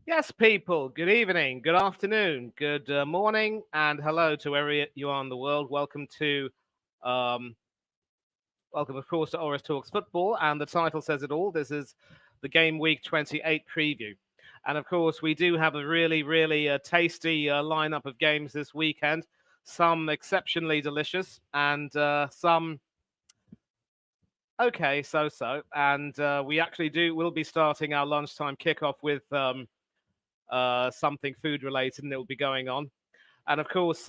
Yes, people, good evening, good afternoon, good morning, and hello to wherever you are in the world. Um, welcome, of course, to Oris Talks Football, and the title says it all. This is the Game Week 28 preview. And of course, we do have a really tasty lineup of games this weekend, some exceptionally delicious, and some okay, so. And we actually will be starting our lunchtime kickoff with something food related, and it will be going on. And of course,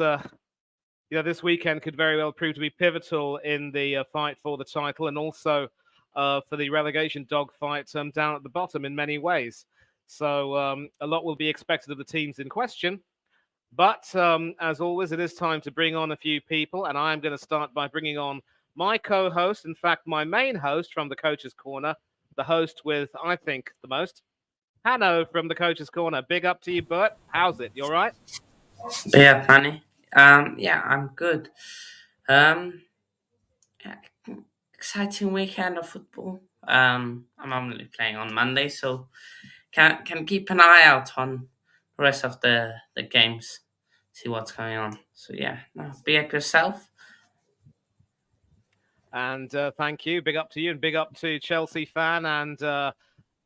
this weekend could very well prove to be pivotal in the fight for the title, and also for the relegation dogfight down at the bottom in many ways. So a lot will be expected of the teams in question. But as always, it is time to bring on a few people, and I'm going to start by bringing on my co-host, in fact, my main host from the Coach's Corner, the host with, I think, the most. Hanno from the Coach's Corner. Big up to you, Bert. How's it? You all right? Yeah, funny. Yeah, I'm good. Um, yeah, exciting weekend of football. I'm only playing on Monday, so can keep an eye out on the rest of the games, see what's going on. So yeah, no, be up yourself. And thank you. Big up to you, and big up to Chelsea fan and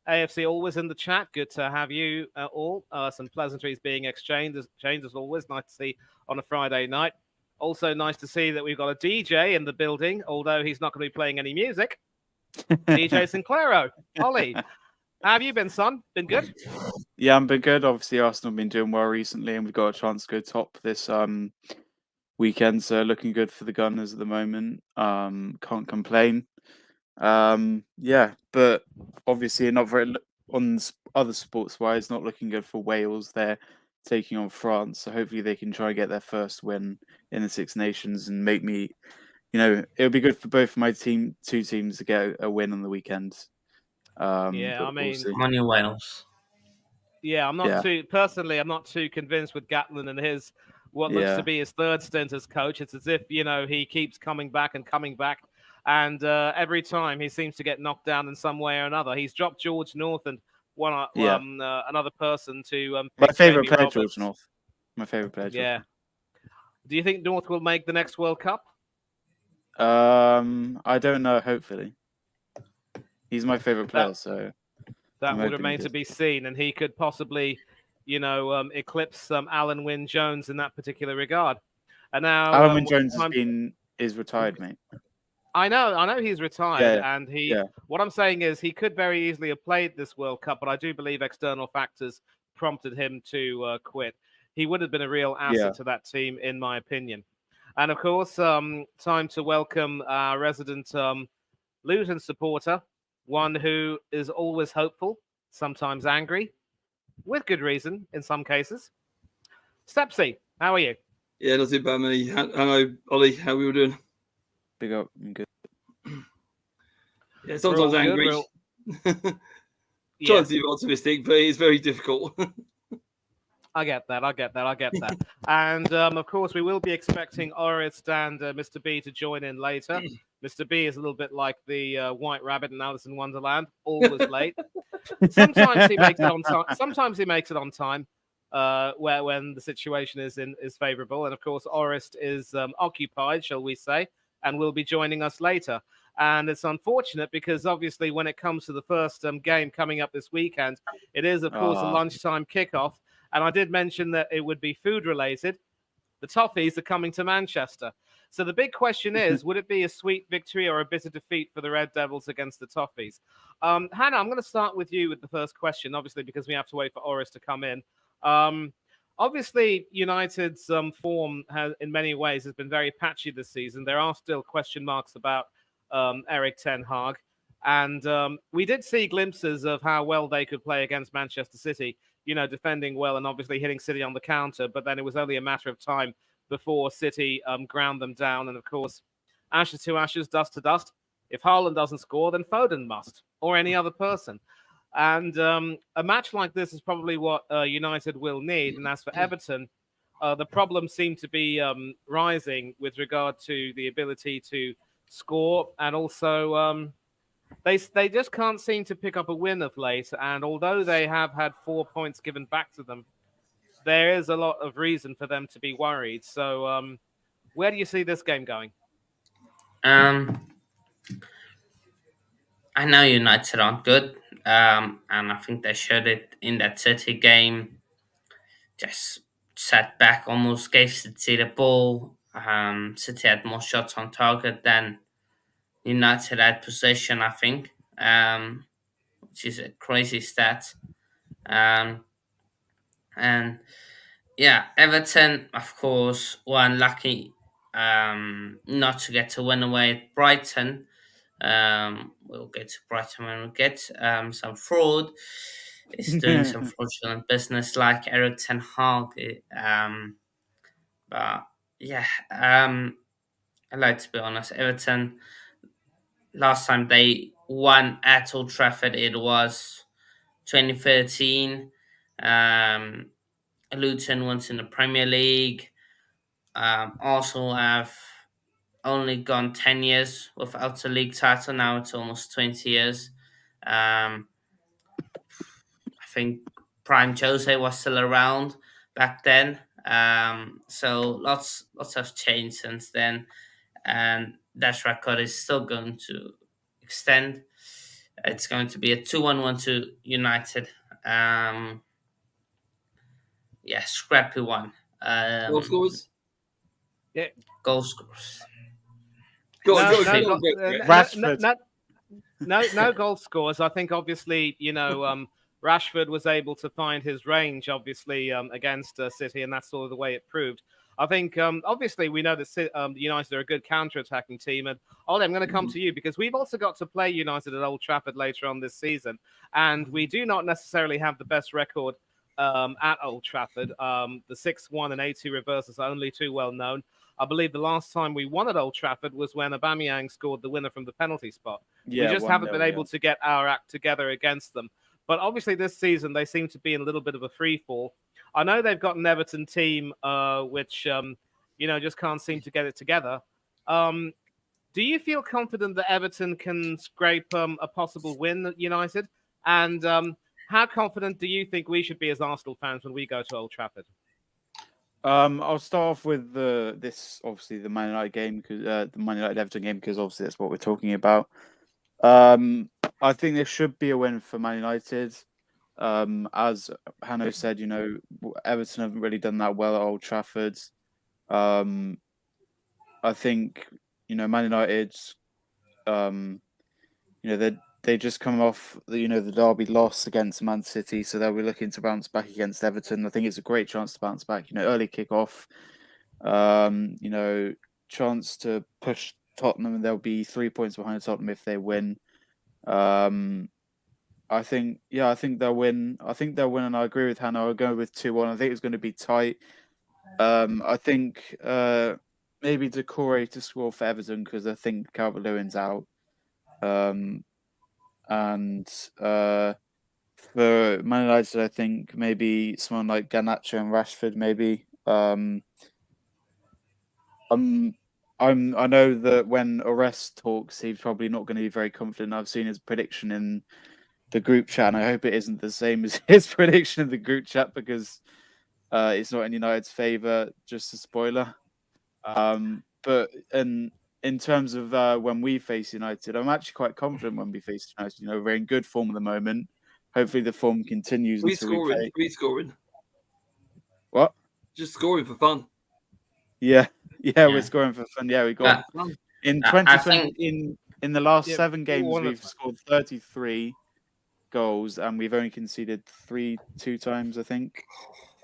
AFC always in the chat. Good to have you all. Some pleasantries being exchanged as always. Nice to see on a Friday night. Also nice to see that we've got a DJ in the building, although he's not going to be playing any music. DJ Sinclairo. Ollie, how have you been, son? Been good? Yeah, I've been good. Obviously, Arsenal have been doing well recently, and we've got a chance to go top this weekend. So looking good for the Gunners at the moment. Can't complain. Yeah, but obviously not very on other sports wise. Not looking good for Wales. They're taking on France, so hopefully they can try and get their first win in the Six Nations and make me. It'll be good for both my two teams to get a win on the weekend. Yeah, I But we'll mean, see. Money Wales. yeah, Yeah, I'm not too convinced with Gatlin and his what looks to yeah. be his third stint as coach. It's as if he keeps coming back and coming back, and every time he seems to get knocked down in some way or another. He's dropped George North and Yeah. another person to My pick favorite Jamie player, George Roberts. North. My favorite player, George Yeah. Do you think North will make the next World Cup? North. I don't know. Hopefully, he's my favorite That player, so I'm that would hoping he remain to does. be seen, and he could possibly, eclipse Alan Wynne Jones in that particular regard. And now, Alan Wynne Jones time is retired, mate. I know he's retired, Yeah, and yeah, what I'm saying is he could very easily have played this World Cup, but I do believe external factors prompted him to quit. He would have been a real yeah. asset to that team, in my opinion. And of course, time to welcome our resident Luton supporter, one who is always hopeful, sometimes angry, with good reason in some cases. Stepsy, how are you? Yeah, not too bad, mate. Hello, Ollie. How we all doing? Big up, I'm good. Yeah, We're sometimes all good. angry. Trying Yes. to be optimistic, but it's very difficult. I get that. And of course, we will be expecting Orist and Mr. B to join in later. Mr. B is a little bit like the White Rabbit in Alice in Wonderland, always late. Sometimes he makes it on time. Sometimes he makes it on time, where when the situation is favourable. And of course, Orist is occupied, shall we say, and will be joining us later. And it's unfortunate because obviously, when it comes to the first game coming up this weekend, it is of course a Ah, lunchtime kickoff. And I did mention that it would be food related. The Toffees are coming to Manchester. So the big question is, would it be a sweet victory or a bitter defeat for the Red Devils against the Toffees? Hannah, I'm going to start with you with the first question, obviously, because we have to wait for Oris to come in. Um, Obviously, United's form in many ways, has been very patchy this season. There are still question marks about Eric Ten Hag. And we did see glimpses of how well they could play against Manchester City, defending well and obviously hitting City on the counter. But then it was only a matter of time before City ground them down. And of course, ashes to ashes, dust to dust. If Haaland doesn't score, then Foden must, or any other person. And a match like this is probably what United will need. And as for Everton, the problems seem to be rising with regard to the ability to score and also they just can't seem to pick up a win of late. And although they have had 4 points given back to them, there is a lot of reason for them to be worried. So, where do you see this game going? Um, I know United aren't good, and I think they showed it in that City game. Just sat back, almost gave City the ball. City had more shots on target than United had possession, I think, which is a crazy stat. Um, and yeah, Everton, of course, were unlucky not to get to win away at Brighton. We'll get to Brighton when we get some fraud. Is doing some fraudulent business like Eric Ten Hag. But yeah, I like to be honest. Everton, last time they won at Old Trafford, it was 2013. Um, Luton once in the Premier League. Also have only gone 10 years without a league title. Now it's almost 20 years. Um, I think Prime Jose was still around back then. So lots have changed since then, and that record is still going to extend. It's going to be a 2-1 to United. Yeah, scrappy one. Goal scorers. Yeah. Goal scorers. Go on, No, go, no, go, go- on, go, Brett. Rashford. no goal scores. I think obviously, Rashford was able to find his range, obviously, against City, and that's sort of the way it proved. I think, obviously, we know that United are a good counter-attacking team. And Ollie, I'm going to come to you because we've also got to play United at Old Trafford later on this season, and we do not necessarily have the best record at Old Trafford. The 6-1 and 8-2 reverses are only too well known. I believe the last time we won at Old Trafford was when Aubameyang scored the winner from the penalty spot. Yeah, We just haven't been 1-0, able to get our act together against them. But obviously, this season they seem to be in a little bit of a free fall. I know they've got an Everton team which just can't seem to get it together. Do you feel confident that Everton can scrape a possible win at United? And how confident do you think we should be as Arsenal fans when we go to Old Trafford? I'll start off with the Man United game because the Man United Everton game because obviously that's what we're talking about. I think there should be a win for Man United. As Hanno said, Everton haven't really done that well at Old Trafford. I think Man United, they just come off the derby loss against Man City, so they'll be looking to bounce back against Everton. I think it's a great chance to bounce back. Early kickoff, chance to push Tottenham, and they'll be 3 points behind Tottenham if they win. I think they'll win. I think they'll win, and I agree with Hannah. I'll go with 2-1. I think it's going to be tight. I think maybe Decore to score for Everton because I think Calvert-Lewin's out. And for Man United, I think maybe someone like Garnacho and Rashford, maybe. I know that when Orest talks, he's probably not going to be very confident. I've seen his prediction in the group chat, and I hope it isn't the same as his prediction in the group chat because it's not in United's favour. Just a spoiler. But in terms of when we face United, I'm actually quite confident when we face United. We're in good form at the moment. Hopefully, the form continues We until we scoring. play. We scoring. What? Just scoring for fun. Yeah, we're scoring for fun. Yeah, we got in 2020 in the last 7 games we've scored 33 goals and we've only conceded 2 times, I think.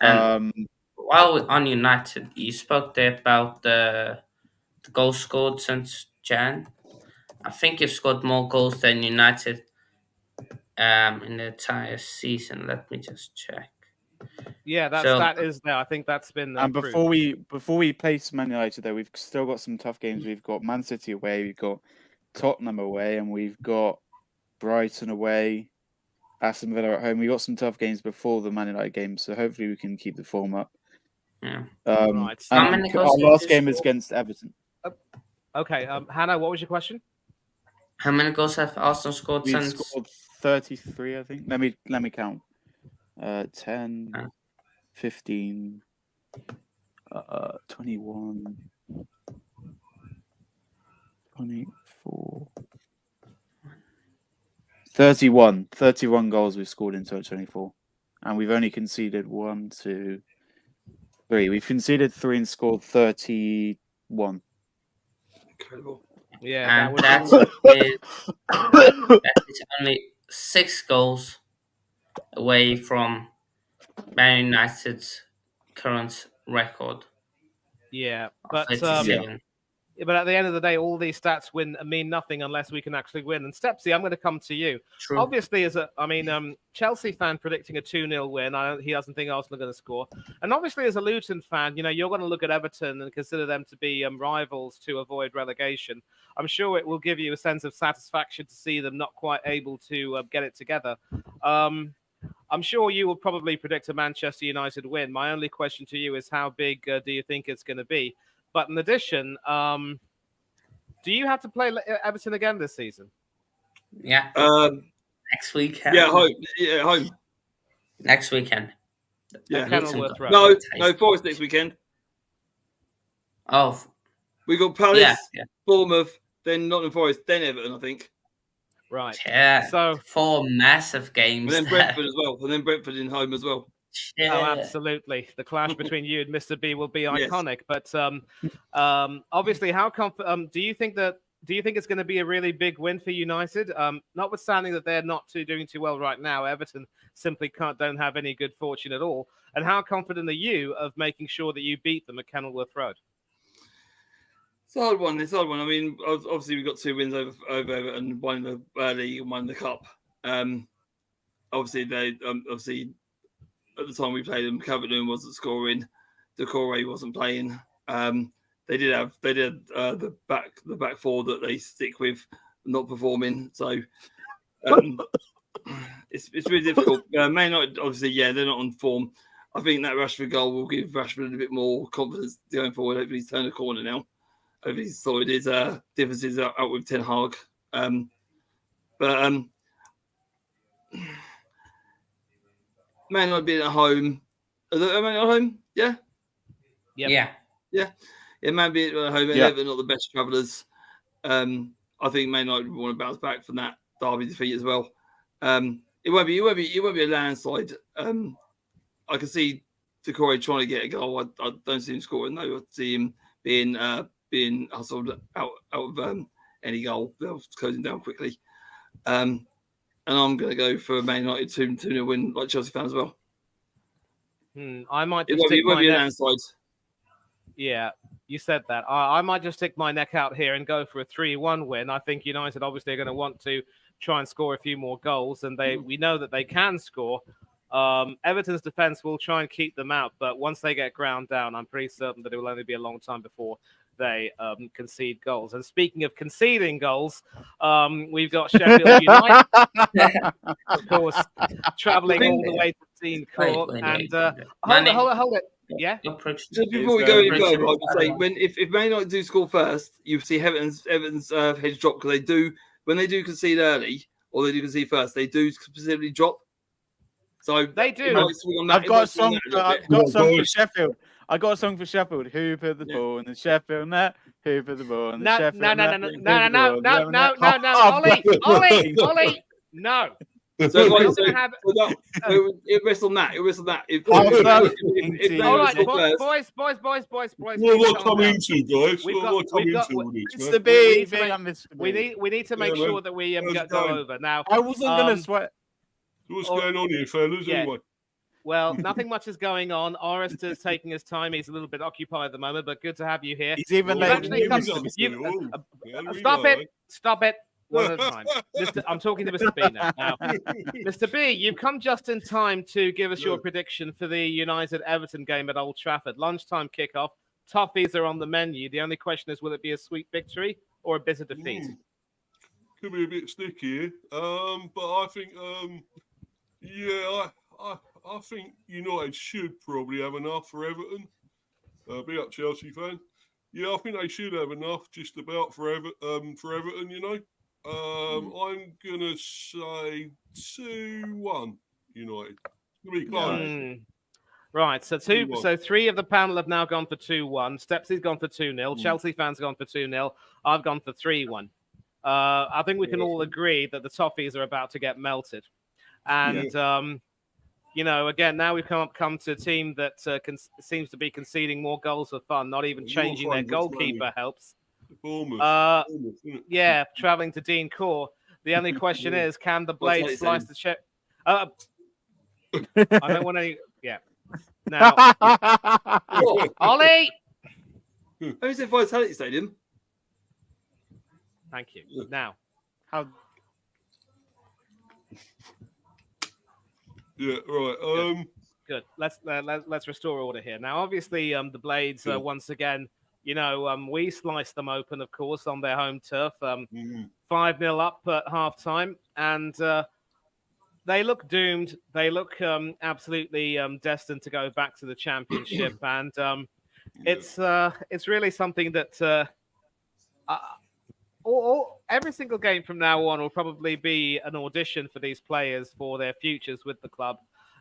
While on United, you spoke there about the goals scored since Jan. I think you've scored more goals than United in the entire season. Let me just check. Yeah, that is there. I think that's been. And before we place Man United, though, we've still got some tough games. We've got Man City away, we've got Tottenham away, and we've got Brighton away, Aston Villa at home. We got some tough games before the Man United game, so hopefully we can keep the form up. Yeah. Right. How many goals our last game is against Everton. Okay, Hannah, what was your question? How many goals have Arsenal scored We've since? scored 33, I think. Let me count. 10, Uh. 15, 21, 24, 31. 31 goals we've scored in 2024. And we've only conceded 1, 2, 3. We've conceded 3 and scored 31. Incredible. Yeah, that And would that is only 6 goals away from Man United's current record yeah, of but 57. but at the end of the day, all these stats mean nothing unless we can actually win. And Stepsy, I'm going to come to you. True. Obviously, Chelsea fan predicting a 2-0 win, he doesn't think Arsenal are going to score. And obviously, as a Luton fan, you're going to look at Everton and consider them to be rivals to avoid relegation. I'm sure it will give you a sense of satisfaction to see them not quite able to get it together. I'm sure you will probably predict a Manchester United win. My only question to you is how big do you think it's going to be? But in addition, do you have to play Everton again this season? Yeah. Next weekend. Yeah, home. Yeah, home. Next weekend. Yeah. Kenilworth Road. No, Forest next weekend. Oh. We got Palace, Yeah. Bournemouth, then Nottingham Forest, then Everton, I think. Right. Yeah. So 4 massive games. And then Brentford as well. And then Brentford in home as well. Yeah. Oh, absolutely. The clash between you and Mr. B will be iconic. Yes. But obviously, do you think it's going to be a really big win for United? Notwithstanding that they're not doing too well right now, Everton simply don't have any good fortune at all. And how confident are you of making sure that you beat them at Kenilworth Road? It's a hard one. I mean, obviously we've got 2 wins over Everton, one in the league and one in the cup. Obviously at the time we played them, Calvert-Lewin wasn't scoring, Decore wasn't playing. They did the back 4 that they stick with not performing. So it's really difficult. Man United, obviously, they're not on form. I think that Rashford goal will give Rashford a bit more confidence going forward. Hopefully he's turned the corner now. Hopefully he's sorted his differences out with Ten Hag. Man United being at home. Are Man United at home? Yeah? Yep. Yeah. Man being at home. Yeah. They're not the best travellers. I think Man United will want to bounce back from that derby defeat as well. It won't be a landslide. I can see Decore trying to get a goal. I don't see him scoring though. I see him being hustled out of any goal. They'll close him down quickly. And I'm going to go for a Man United 2-0 win, like Chelsea fans as well. I might just it won't be a landslide. Yeah, you said that. I might just stick my neck out here and go for a 3-1 win. I think United obviously are going to want to try and score a few more goals, and we know that they can score. Everton's defense will try and keep them out, but once they get ground down, I'm pretty certain that it will only be a long time before they concede goals. And speaking of conceding goals, we've got Sheffield United, of course, travelling all the way to Dean Court. And hold it. Yeah. Just before we go any further, I would say if Man United do score first, you see Everton's heads drop because when they do concede early or they do concede first, they do specifically drop. So they do. I've got a song for Sheffield. I got a song for Sheffield. Who put the ball in the Sheffield net? Who put the ball in the Sheffield net? No, Ollie, no. So it rests on that. All right, boys. What am I coming into, guys? It's the B. We need to make sure that we go over now. I wasn't gonna sweat. What's going on here, fellas? Anyway. Well, nothing much is going on. Orister's taking his time. He's a little bit occupied at the moment, but good to have you here. He's even late. Stop it. One at a time. I'm talking to Mr. B now. Mr. B, you've come just in time to give us your prediction for the United-Everton game at Old Trafford. Lunchtime kickoff. Toffees are on the menu. The only question is, will it be a sweet victory or a bitter defeat? Could be a bit sticky, but I think, I think United should probably have enough for Everton. Be up Chelsea fan. Yeah, I think they should have enough just about for Everton, I'm gonna say 2-1 United. It's gonna be close. Right, so 2-1. so 3 of the panel have now gone for 2-1. Stepsy's gone for 2-0. Chelsea fans have gone for 2-0. I've gone for 3-1. I think we can all agree that the Toffees are about to get melted. And, again, now we've come to a team that seems to be conceding more goals for fun, not even changing their goalkeeper helps. Bournemouth, yeah, travelling to Dean Core. The only question is, can the blade slice the chip? I don't want any... Yeah. Now, Ollie! Who's in Vitality Stadium? Thank you. Now, Yeah, right. good. Let's restore order here. Now, obviously, the Blades once again, we sliced them open, of course, on their home turf. 5-0 up at half time, and they look doomed. They look absolutely destined to go back to the Championship, and it's really something that every single game from now on will probably be an audition for these players for their futures with the club.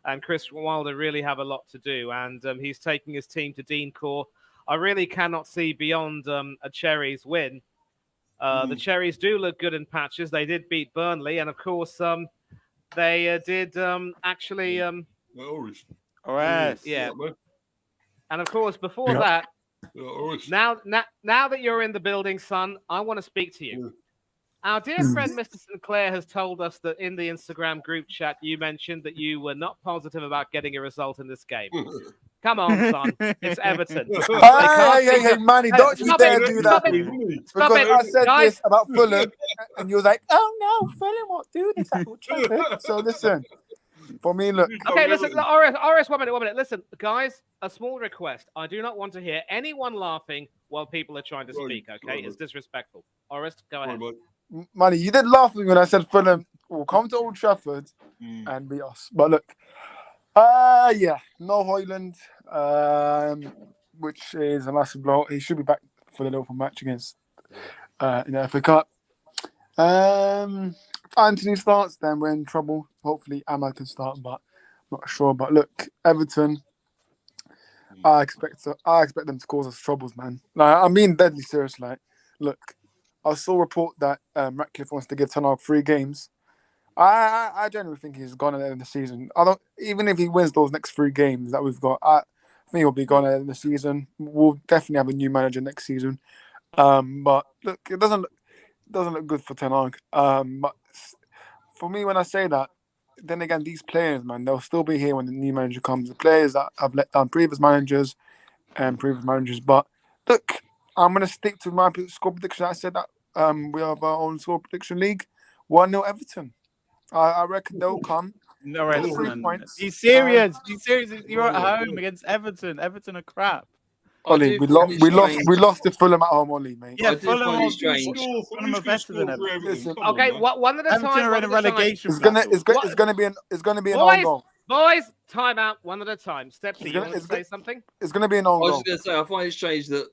And Chris Wilder really have a lot to do, and he's taking his team to Dean Core. I really cannot see beyond a Cherries win. The Cherries do look good in patches. They did beat Burnley, and of course, they did actually. Yeah. And of course, before that, now that you're in the building, son, I want to speak to you. Our dear friend Mr. Sinclair has told us that in the Instagram group chat, you mentioned that you were not positive about getting a result in this game. Come on, son. It's Everton. Hey, Manny, don't you dare do that. Because I said this about Fulham, and you was like, oh no, Fulham won't do this at Old Trafford. So listen, for me, look. Okay, listen, Oris, 1 minute. Listen, guys, a small request. I do not want to hear anyone laughing while people are trying to speak, okay? It's disrespectful. Oris, go ahead. Manny, you did laugh at me when I said Fulham will come to Old Trafford and beat us. But look, no Højlund, which is a massive blow. He should be back for the Liverpool match against in the FA Cup. If Anthony starts, then we're in trouble. Hopefully, Ahmad can start, but I'm not sure. But look, Everton, I expect them to cause us troubles, man. Like, I mean, deadly serious. Like, look, I saw a report that Ratcliffe wants to give Ten Hag 3 games. I genuinely think he's gone at the end of the season. Even if he wins those next 3 games that we've got, I think he'll be gone at the end of the season. We'll definitely have a new manager next season. But look, it doesn't look good for Ten Hag. But for me, when I say that, then again, these players, man, they'll still be here when the new manager comes. The players that have let down previous managers. But look, I'm going to stick to my score prediction. I said that we have our own score prediction league. 1-0 Everton. I reckon they'll come. No, points. He's serious. You're at home against Everton. Everton are crap. Ollie, we lost to Fulham at home, Ollie, mate. Yeah, Fulham are better than Everton. Okay, one at a time. Everton are in a relegation. It's gonna be an own goal. Boys, time out. One at a time. Stepsy, you want to say something? It's gonna be an own goal. I was going to say, I find it strange that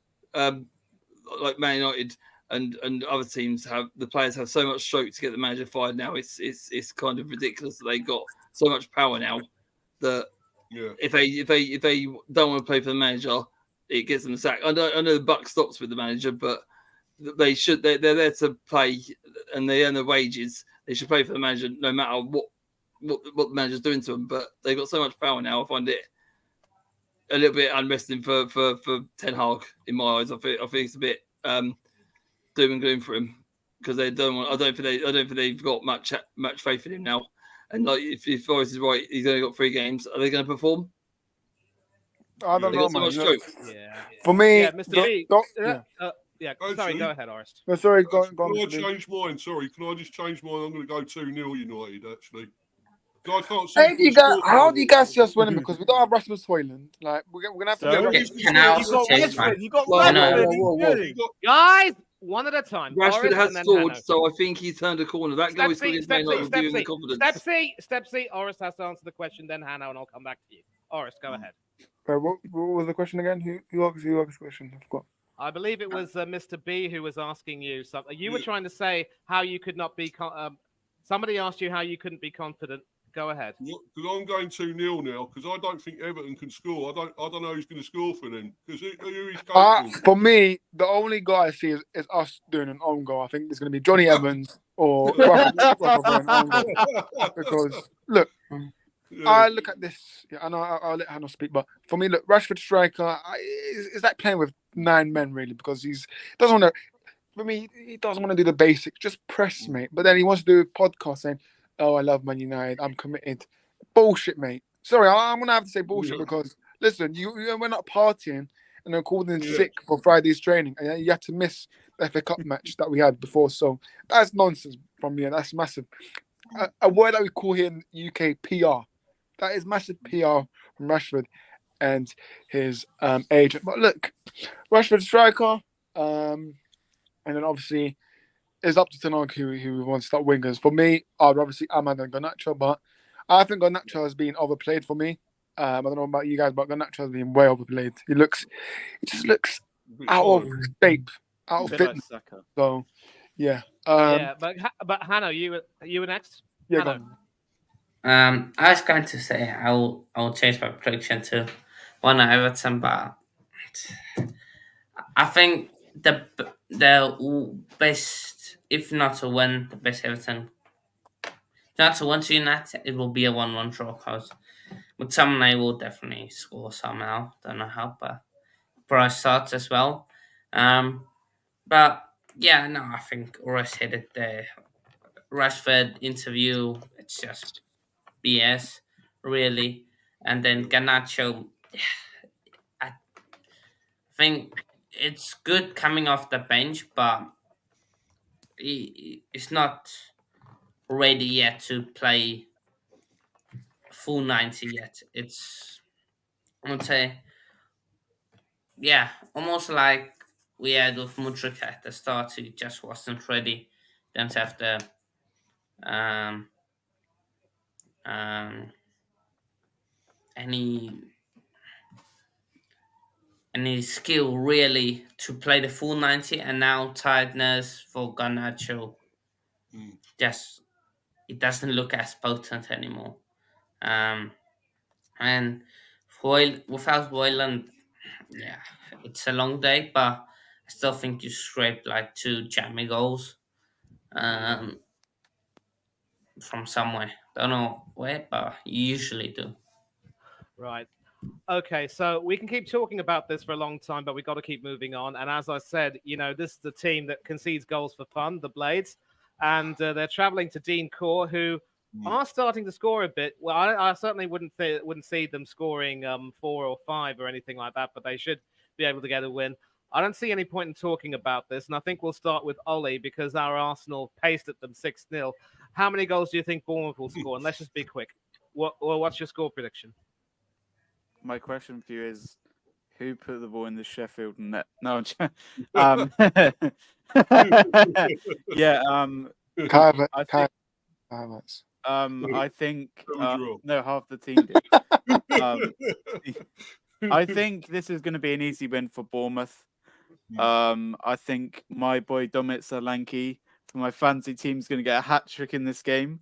like Man United and other teams the players have so much stroke to get the manager fired now. It's kind of ridiculous that they got so much power now that if they don't want to play for the manager, it gets them the sack. I know the buck stops with the manager, but they're there to play and they earn their wages. They should play for the manager no matter what the manager's doing to them. But they've got so much power now. I find it a little bit unresting for Ten Hag in my eyes. I think it's a bit doom and gloom for him because they don't want. I don't think they've got much faith in him now. And like, if Forrest is right, he's only got 3 games. Are they going to perform? I don't know, man. Yeah. For me, Mr. B. Sorry, go ahead, Orest. No, sorry, go Can I change mine? Sorry, can I just change mine? I'm going to go 2-0 United, actually. I can't see how do you guys just winning? Because we don't have Rasmus Højlund. Like, we're going to have to You got Rashford. Guys, one at a time. Rashford has scored, so I think he turned a corner. That goal is going to give him confidence. Stepsy, Orest has to answer the question, then Hannah, and I'll come back to you. Orest, go ahead. What was the question again? Who asked the question? I forgot. I believe it was Mr. B who was asking you something. You were trying to say how you could not be. Somebody asked you how you couldn't be confident. Go ahead. Because I'm going 2-0 now. Because I don't think Everton can score. I don't know who's going to score for them. Because who is capable? For me, the only guy I see is us doing an own goal. I think it's going to be Johnny Evans or Rafa an own goal. Because look, I look at this. Yeah, I know I'll let Hannah speak, but for me, look, Rashford striker is like playing with 9 men really, because he doesn't want to. For me, he doesn't want to do the basics, just press, mate. But then he wants to do a podcast saying, "Oh, I love Man United. I'm committed." Bullshit, mate. Sorry, I'm gonna have to say bullshit because listen, we're not partying and then called in sick for Friday's training, and you had to miss the FA Cup match that we had before. So that's nonsense from me, and that's massive. A word that we call here in UK PR. That is massive PR from Rashford and his agent. But look, Rashford striker, and then obviously it's up to Tanaka who wants to start wingers. For me, I'd rather see Ahmad than Garnacho, but I think Garnacho has been overplayed for me. I don't know about you guys, but Garnacho has been way overplayed. He just looks out of shape, out of fitness. So, yeah. But Hannah, you were next. Yeah, Hannah. I was going to say I'll change my prediction to 1 Everton, but I think the best, if not to win, the best Everton, not to win to United, it will be a 1-1 draw. Because McTominay will definitely score somehow. Don't know how, but Bryce starts as well. But yeah, no, I think Roy said it there. Rashford interview, it's just BS, really. And then Garnacho, I think it's good coming off the bench, but it's not ready yet to play full 90 yet. It's, I would say, yeah, almost like we had with Mudryk at the start, who just wasn't ready. Didn't have the any skill really to play the full 90, and now tiredness for Garnacho. Just it doesn't look as potent anymore. And without Boylan, yeah, it's a long day, but I still think you scrape like 2 jammy goals from somewhere. Don't know where, but you usually do. Right. Okay, so we can keep talking about this for a long time, but we've got to keep moving on. And as I said, this is the team that concedes goals for fun, the Blades, and they're traveling to Dean Court, who are starting to score a bit. Well, I certainly wouldn't see them scoring 4 or 5 or anything like that, but they should be able to get a win. I don't see any point in talking about this, and I think we'll start with Ollie because our Arsenal pasted them 6-0. How many goals do you think Bournemouth will score? And let's just be quick. What's your score prediction? My question for you is, who put the ball in the Sheffield net? No, yeah. I think no, half the team did. I think this is going to be an easy win for Bournemouth. I think my boy Dominic Solanke for my fancy team is going to get a hat trick in this game,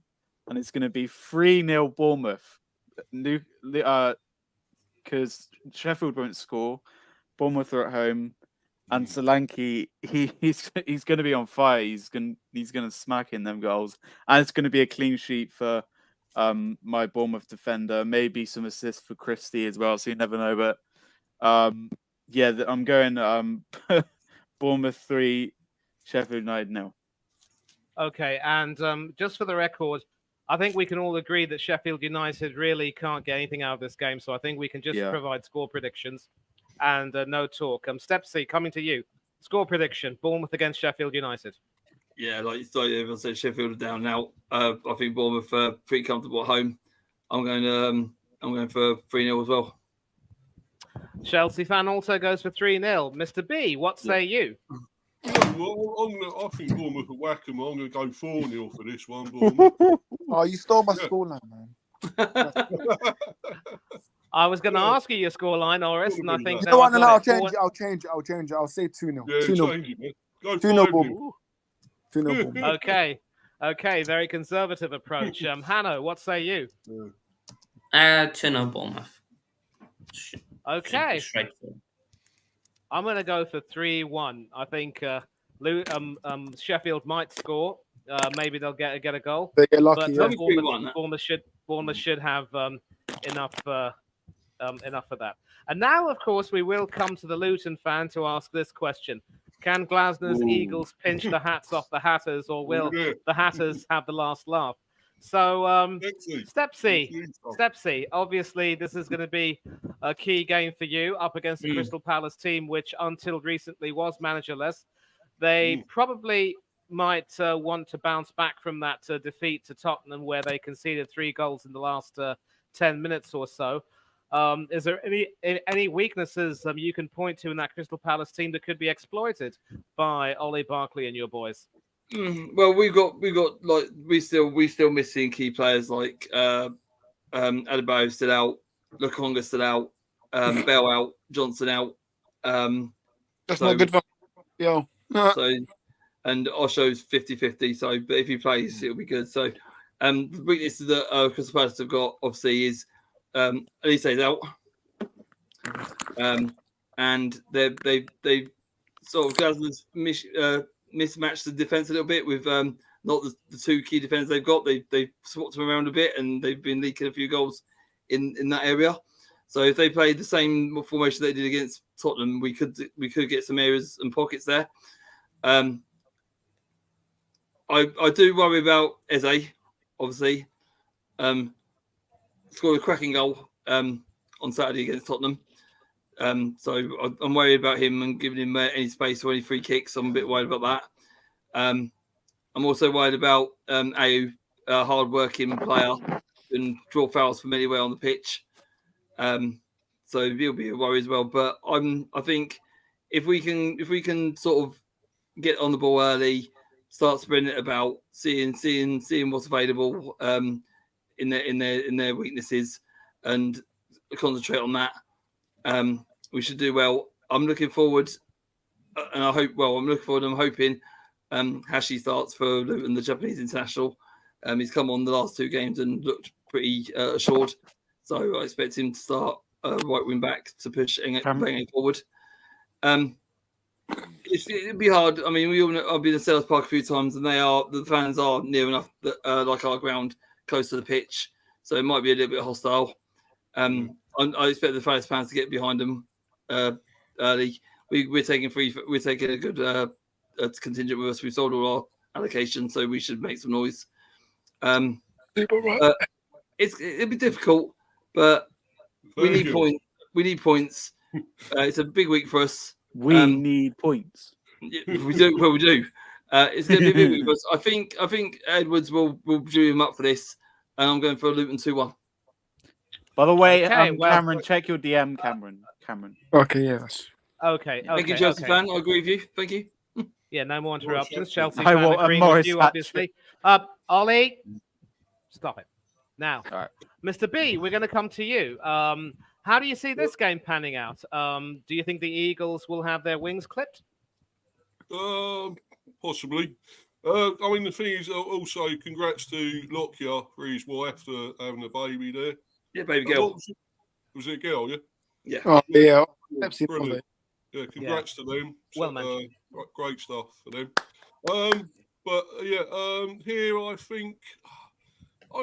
and it's going to be 3-0 Bournemouth. Because Sheffield won't score, Bournemouth are at home, and Solanke he's going to be on fire. He's going to smack in them goals, and it's going to be a clean sheet for my Bournemouth defender. Maybe some assists for Christie as well. So you never know, but I'm going Bournemouth 3, Sheffield United 0. Okay, and just for the record, I think we can all agree that Sheffield United really can't get anything out of this game, so I think we can just provide score predictions and no talk. Step C, coming to you. Score prediction: Bournemouth against Sheffield United. Yeah, like everyone said, Sheffield are down now. I think Bournemouth are pretty comfortable at home. I'm going for 3-0 as well. Chelsea fan also goes for 3-0. Mr. B, what say you? Well, I think Bournemouth will whack them. I'm going to go 4-0 for this one, Bournemouth. Oh, you stole my scoreline, man. I was going to Yeah. ask you your scoreline, Oris, and I think You now know what? I've No, got I'll it. change it. I'll change it. I'll say 2-0. Yeah, 2-0. change it, man. Go 2-0 5 ball. nil. 2-0 ball. Okay, very conservative approach. Hanno, what say you? 2-0 Bournemouth. Should be Okay, straightforward. I'm going to go for 3-1. I think Sheffield might score. Maybe they'll get a goal. They get lucky. But Yeah. Bournemouth should have enough for that. And now, of course, we will come to the Luton fan to ask this question: can Glasner's Ooh. Eagles pinch the hats off the Hatters, or will Yeah. the Hatters have the last laugh? So, Step C. Obviously, this is going to be a key game for you up against the Crystal Palace team, which until recently was managerless. They probably might want to bounce back from that defeat to Tottenham, where they conceded 3 goals in the last 10 minutes or so. Is there any weaknesses you can point to in that Crystal Palace team that could be exploited by Ollie Barkley and your boys? Well, we still missing key players like Adebayo still out, Lukonga still out, Bell out, Johnson out. That's not good for yo. So, and Osho's 50-50. So, but if he plays, it'll be good. So, the weaknesses that Crystal Palace have got obviously is Elise's out, and they sort of Glasner's mismatched the defense a little bit with not the 2 key defenders they've got. They swapped them around a bit, and they've been leaking a few goals in that area. So if they played the same formation they did against Tottenham, we could get some areas and pockets there. I do worry about Eze, obviously. Scored a cracking goal on Saturday against Tottenham. So I'm worried about him and giving him any space or any free kicks. I'm a bit worried about that. I'm also worried about Ayew, a hard-working player, and draw fouls from anywhere on the pitch. So he'll be a worry as well. But I think if we can sort of get on the ball early, start spreading it about, seeing what's available in their weaknesses, and concentrate on that, we should do well. I'm looking forward, and I'm hoping Hashi starts for Luton, the Japanese international. He's come on the last 2 games and looked pretty assured. So I expect him to start right wing back to push Enge forward. It'd be hard. I mean, we all know, I've been to Sellers Park a few times, and the fans are near enough that like our ground, close to the pitch, so it might be a little bit hostile. I expect the fans to get behind them early. We're taking a good contingent with us. We sold all our allocation, so we should make some noise. It'd be difficult, but we need points. We need points. It's a big week for us. We need points. We do. Well, we do. It's going to be a big week for us. I think Edwards will drew him up for this, and I'm going for a Luton 2-1. By the way, Okay, Cameron, check your DM, Cameron. Okay, yes. Okay. Thank you, Chelsea fan. I agree with you. Thank you. Yeah, no more interruptions. Chelsea I fan want a agreeing Morris with you, hat-trick. obviously. Ollie, stop it. Now, All right. Mr. B, we're going to come to you. How do you see this game panning out? Do you think the Eagles will have their wings clipped? Possibly. I mean, the thing is, also, congrats to Lockyer for his wife for having a baby there. Yeah, baby girl. Was it a girl, yeah? Yeah. Oh, yeah. Brilliant. Yeah, congrats to them. Well mentioned. Great stuff for them. Here I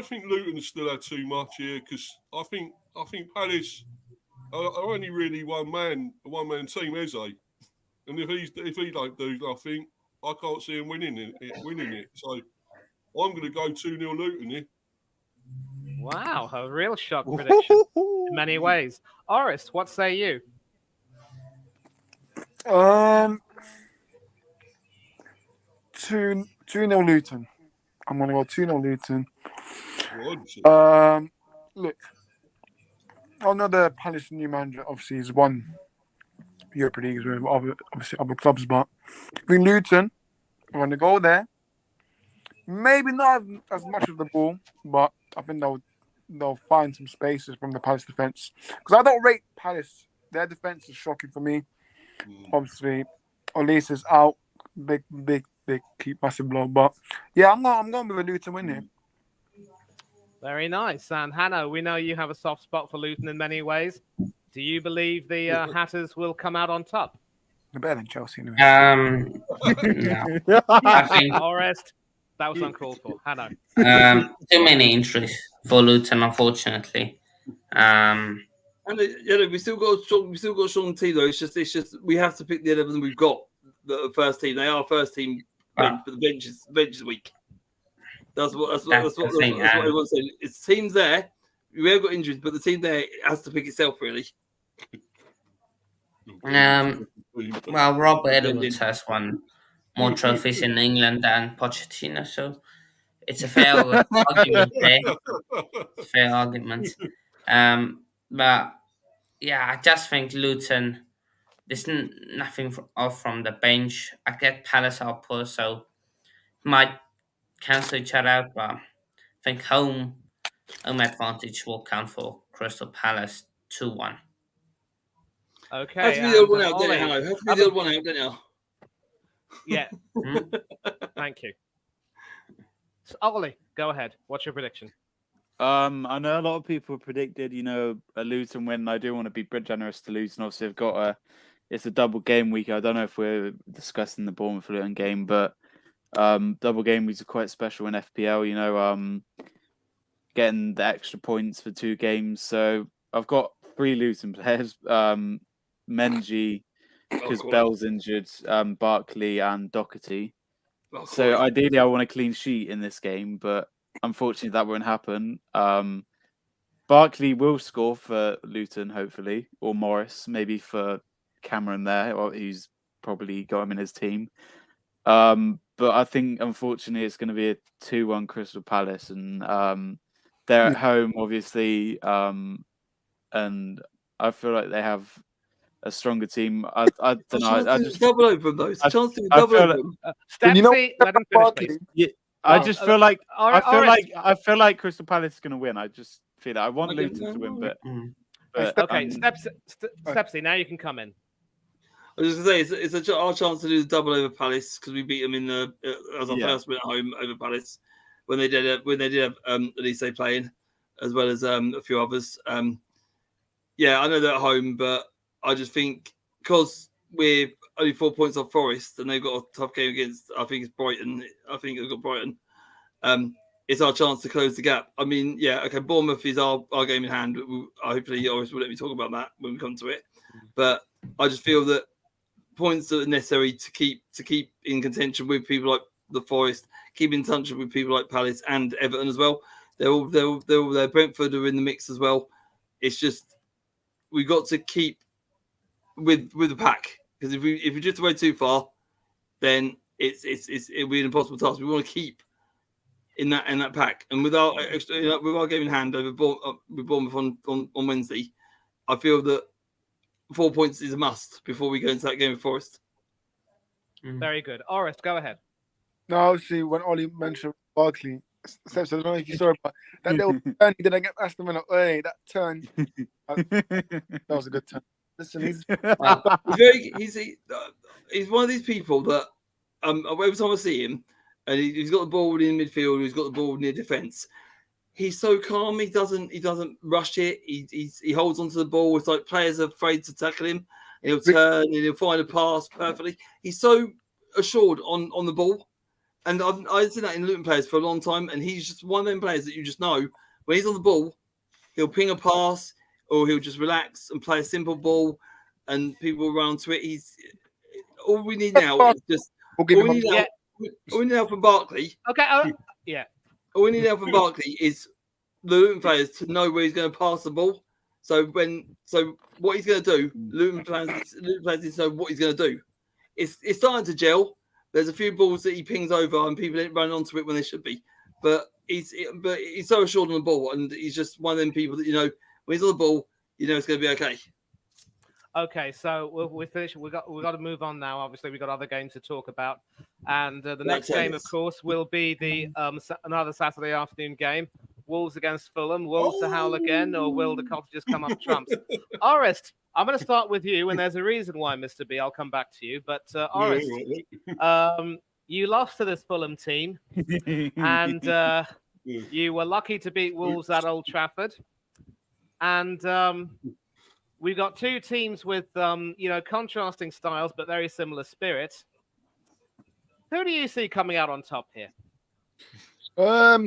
think Luton still had too much here, because I think Palace are only really a one man team, Eze, and if he don't do nothing, I can't see him winning it. So I'm going to go 2-0 Luton here. Wow, a real shock prediction in many ways. Oris, what say you? 2-0 Luton. I'm gonna go 2-0 Luton. Look, I know the Palace new manager obviously has won Europa Leagues with other clubs, but I think Luton are going to go there. Maybe not as much of the ball, but I think they'll they'll find some spaces from the Palace defense. Because I don't rate Palace. Their defense is shocking for me. Obviously, Olise is out. Big, keep massive blow. But yeah, I'm going with a Luton win here. Very nice. And Hanno, we know you have a soft spot for Luton in many ways. Do you believe the Hatters will come out on top? They're better than Chelsea anyway. No. I think Orest, that was uncalled for. Hanno. too many injuries for Luton, unfortunately. And we still got a strong team though. It's just we have to pick the 11 we've got. The first team, they are first team, but the bench is weak. That's what everyone's saying. It's teams there. We have got injuries, but the team there has to pick itself really. Well, Rob Edwards has won more trophies in England than Pochettino, so it's a fair argument there. Fair argument. But yeah, I just think Luton. There's nothing off from the bench. I get Palace output, so might cancel each other out. But I think home advantage will count for Crystal Palace 2-1. Okay. Has to be the odd one out, don't it? Has to be the odd one out, don't you? Yeah. Thank you. So, Ollie, go ahead. What's your prediction? I know a lot of people predicted, a Luton win. I do want to be generous to Luton. Obviously, it's a double game week. I don't know if we're discussing the Bournemouth Luton game, but double game weeks are quite special in FPL. Getting the extra points for 2 games. So I've got 3 Luton players: Menji, because Bell's injured, Barkley, and Doherty. So ideally, I want a clean sheet in this game, but unfortunately, that won't happen. Barkley will score for Luton, hopefully, or Morris, maybe for Cameron there, or he's probably got him in his team. But I think, unfortunately, it's going to be a 2-1 Crystal Palace, and they're at home, obviously, and I feel like they have a stronger team. I don't know. I just double open though. It's a chance to double open. Stepsy, let him finish, please. Yeah, I just feel like I feel like Crystal Palace is going to win. I just feel that I want Luton to win, but okay, Stepsy, now you can come in. I was just going to say it's our chance to do the double over Palace because we beat them in the as our first win at home over Palace when they did have Elise playing as well as a few others. Yeah, I know they're at home, but I just think because we're only 4 points off Forest and they've got a tough game against, I think it's Brighton. I think they've got Brighton. It's our chance to close the gap. I mean, yeah, okay, Bournemouth is our game in hand. Hopefully, you always will let me talk about that when we come to it. But I just feel that points that are necessary to keep in contention with people like the Forest, keep in touch with people like Palace and Everton as well. They're all there. Brentford are in the mix as well. It's just we've got to keep with the pack because if we drift away too far, then it'll be an impossible task. We want to keep in that pack, and with our game in hand over Bournemouth on Wednesday, I feel that 4 points is a must before we go into that game with Forest. Very good. Orest, go ahead. No, obviously, when Ollie mentioned Barkley, I don't know if you saw it, but that little turn he did against Aston Villa, that turn, that was a good turn. Listen, he's one of these people that every time I see him, and he's got the ball in midfield, he's got the ball near defence. He's so calm. He doesn't rush it. He holds onto the ball. It's like players are afraid to tackle him. And he'll turn and he'll find a pass perfectly. He's so assured on the ball. And I've seen that in Luton players for a long time. And he's just one of them players that you just know when he's on the ball, he'll ping a pass or he'll just relax and play a simple ball, and people run to it. All we need now is just all we need now from Barkley. Okay. Yeah. All we need now from Barkley is the Luton players to know where he's going to pass the ball. So what he's going to do, Luton players need to know what he's going to do. It's starting to gel. There's a few balls that he pings over and people didn't run onto it when they should be. But he's so assured on the ball, and he's just one of them people that when he's on the ball, it's going to be okay. Okay, so we're finished. We've got to move on now. Obviously, we've got other games to talk about, and the next game, of course, will be the another Saturday afternoon game. Wolves against Fulham. Wolves to howl again, or will the Cottagers come up trumps? Orest, I'm going to start with you, and there's a reason why, Mr. B. I'll come back to you. But Orest, you lost to this Fulham team, and you were lucky to beat Wolves at Old Trafford. And we've got two teams with, contrasting styles, but very similar spirits. Who do you see coming out on top here? I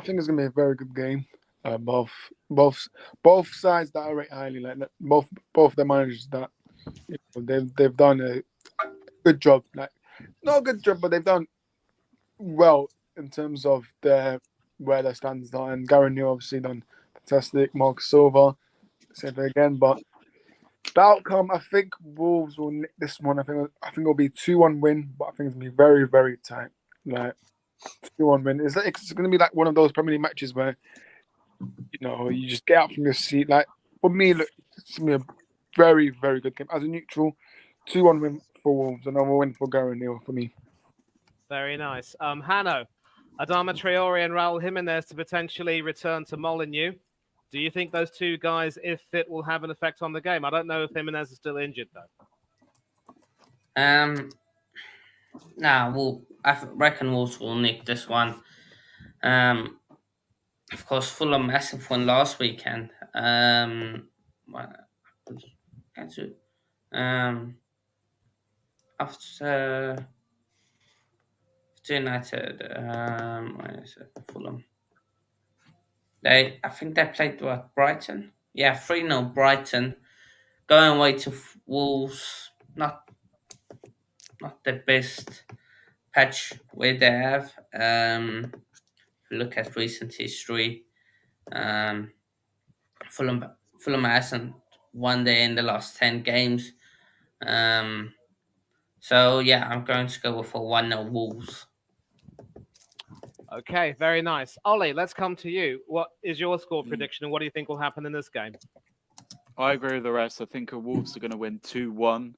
think it's gonna be a very good game. Both sides that I rate highly, like both the managers that they've done a good job. Like not a good job, but they've done well in terms of where their stands are. And Gary Neal obviously done fantastic. Marcus Silva, same thing again. But the outcome, I think Wolves will nick this one. I think it'll be 2-1 win, but I think it's gonna be very, very tight. Like 2-1 win. It's going to be like one of those Premier League matches where you just get out from your seat. Like for me, look, it's going to be a very, very good game. As a neutral, 2-1 win for Wolves, another win for Gary Neal for me. Very nice. Hanno, Adama Traore and Raul Jimenez to potentially return to Molineux. Do you think those two guys, if fit, will have an effect on the game? I don't know if Jimenez is still injured though. I reckon Wolves will nick this one. Of course, Fulham massive one last weekend. After United, where is it? Fulham. I think they played Brighton. Yeah, 3-0 Brighton. Going away to Wolves, not the best patch where they have. If you look at recent history, Fulham hasn't won there in the last 10 games. So yeah, I'm going to go with a 1-0 Wolves. Okay, very nice. Ollie, let's come to you. What is your score prediction, and what do you think will happen in this game? I agree with the rest. I think Wolves are going to win 2-1.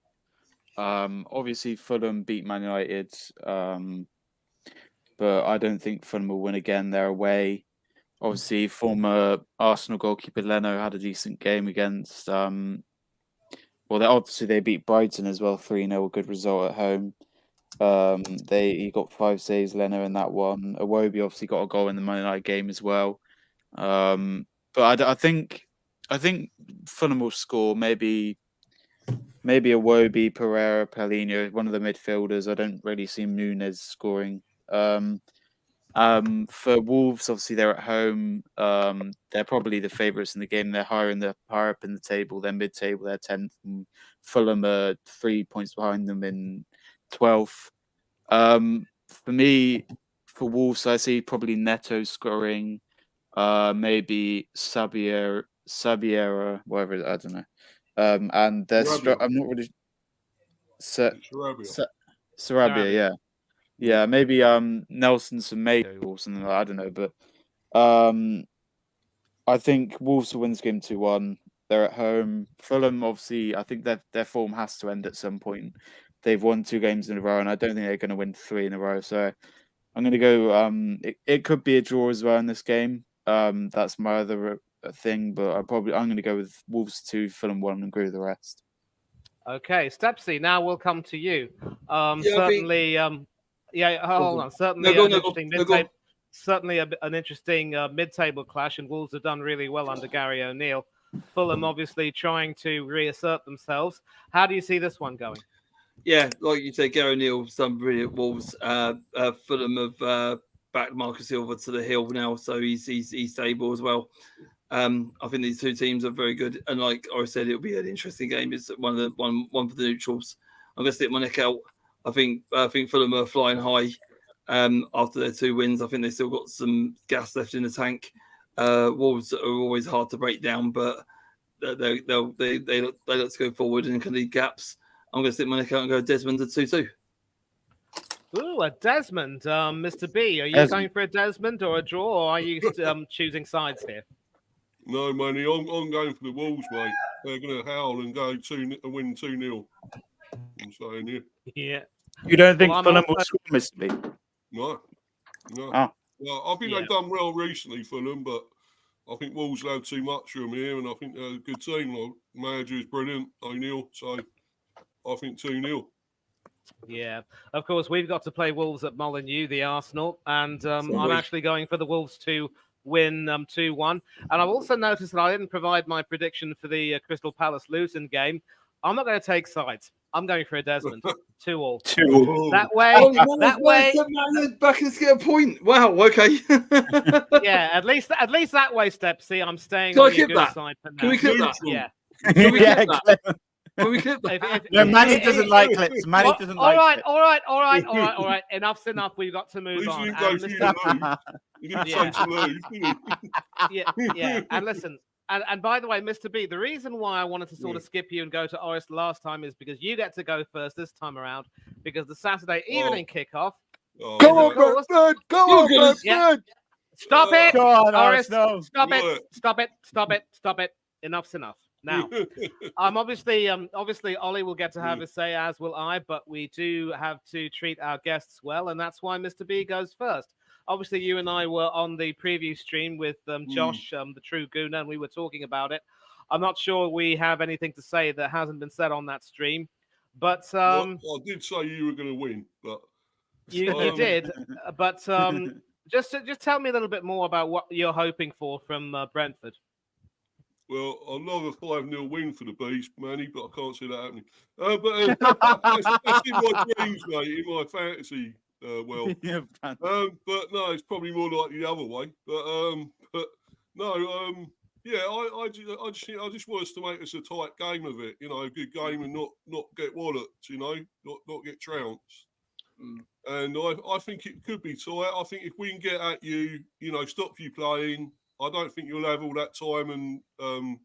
Obviously, Fulham beat Man United, but I don't think Fulham will win again. They're away. Obviously, former Arsenal goalkeeper Leno had a decent game against. They beat Brighton as well, 3-0, a good result at home. He got 5 saves, Leno, in that one. Iwobi obviously got a goal in the Man United game as well. But I think Fulham will score. Maybe Iwobi, Pereira, Paulinho, one of the midfielders. I don't really see Núñez scoring. For Wolves, obviously they're at home. They're probably the favourites in the game. They're higher up in the table. They're mid-table. They're 10th. And Fulham are 3 points behind them in 12th. For me, for Wolves, I see probably Neto scoring. Maybe Sabiera, whatever. I don't know. And I'm not really. Sarabia, yeah. Yeah, maybe Nelson Semedo or something like that. I don't know, but I think Wolves will win this game 2-1. They're at home. Fulham, obviously, I think their form has to end at some point. They've won 2 games in a row, and I don't think they're going to win 3 in a row. So I'm going to go. It could be a draw as well in this game. That's my other thing, but I'm going to go with Wolves 2, Fulham 1, and agree with the rest. Okay, Stepsy. Now we'll come to you. Certainly. Hold on. Certainly an interesting mid-table clash, and Wolves have done really well under Gary O'Neill. Fulham obviously trying to reassert themselves. How do you see this one going? Yeah, like you said, Gary O'Neill's done brilliant. Wolves. Fulham have backed Marcus Silva to the hill now, so he's stable as well. I think these two teams are very good, and like I said, it'll be an interesting game. It's one for the neutrals. I'm going to stick my neck out. I think Fulham are flying high after their 2 wins. I think they still got some gas left in the tank. Wolves are always hard to break down, but they look to go forward and can leave gaps. I'm going to stick my neck out and go Desmond at 2-2. Ooh, a Desmond. Mr. B, are you going for a Desmond or a draw, or are you choosing sides here? No, Manny, I'm going for the Wolves, mate. They're going to howl and go and win 2-0. I'm saying here. Yeah. You don't think Fulham will score, Mr. B? No. Oh, Well, I think they've done well recently for them, but I think Wolves will have too much for them here, and I think they're a good team. Like, manager is brilliant, O'Neill, so I think 2-0. Yeah, of course, we've got to play Wolves at Molineux, the Arsenal, and I'm actually going for the Wolves to win 2-1. And I've also noticed that I didn't provide my prediction for the Crystal Palace Luton game. I'm not going to take sides. I'm going for a Desmond 2-2. 2-2. That way, back and get a point. Wow. Okay. yeah. At least that way, Stepsy. I'm staying Can I on your clip good that? side for now. Can we clip that? Yeah. Can we Yeah, clip that? Can we clip that? No, Manny doesn't like clips. Manny doesn't like clips. All right. Enough's enough. We've got to move Please on. didn't go And for you Mr. to lose. You didn't say to lose, did you? yeah. And listen, and by the way, Mr. B, the reason why I wanted to sort of skip you and go to Orest last time is because you get to go first this time around, because the Saturday evening kickoff. Oh, Go on, of course- Brentford! Go on, Yeah. Brentford! Stop it, Go on, Orest! Arsenal. Stop it! Enough's enough. Now, obviously Ollie will get to have his say, as will I, but we do have to treat our guests well, and that's why Mr. B goes first. Obviously, you and I were on the preview stream with Josh, the True Gooner, and we were talking about it. I'm not sure we have anything to say that hasn't been said on that stream, but Well, I did say you were going to win, but you did. But just tell me a little bit more about what you're hoping for from Brentford. well, I'd love a 5-0 win for the Beast, Manny, but I can't see that happening. That's in my dreams, mate, in my fantasy world. Yeah, But no, it's probably more like the other way. But no, yeah, I just want us to make us a tight game of it, a good game, and not get walloped, not get trounced. And I think it could be tight. I think if we can get at you, stop you playing, I don't think you'll have all that time and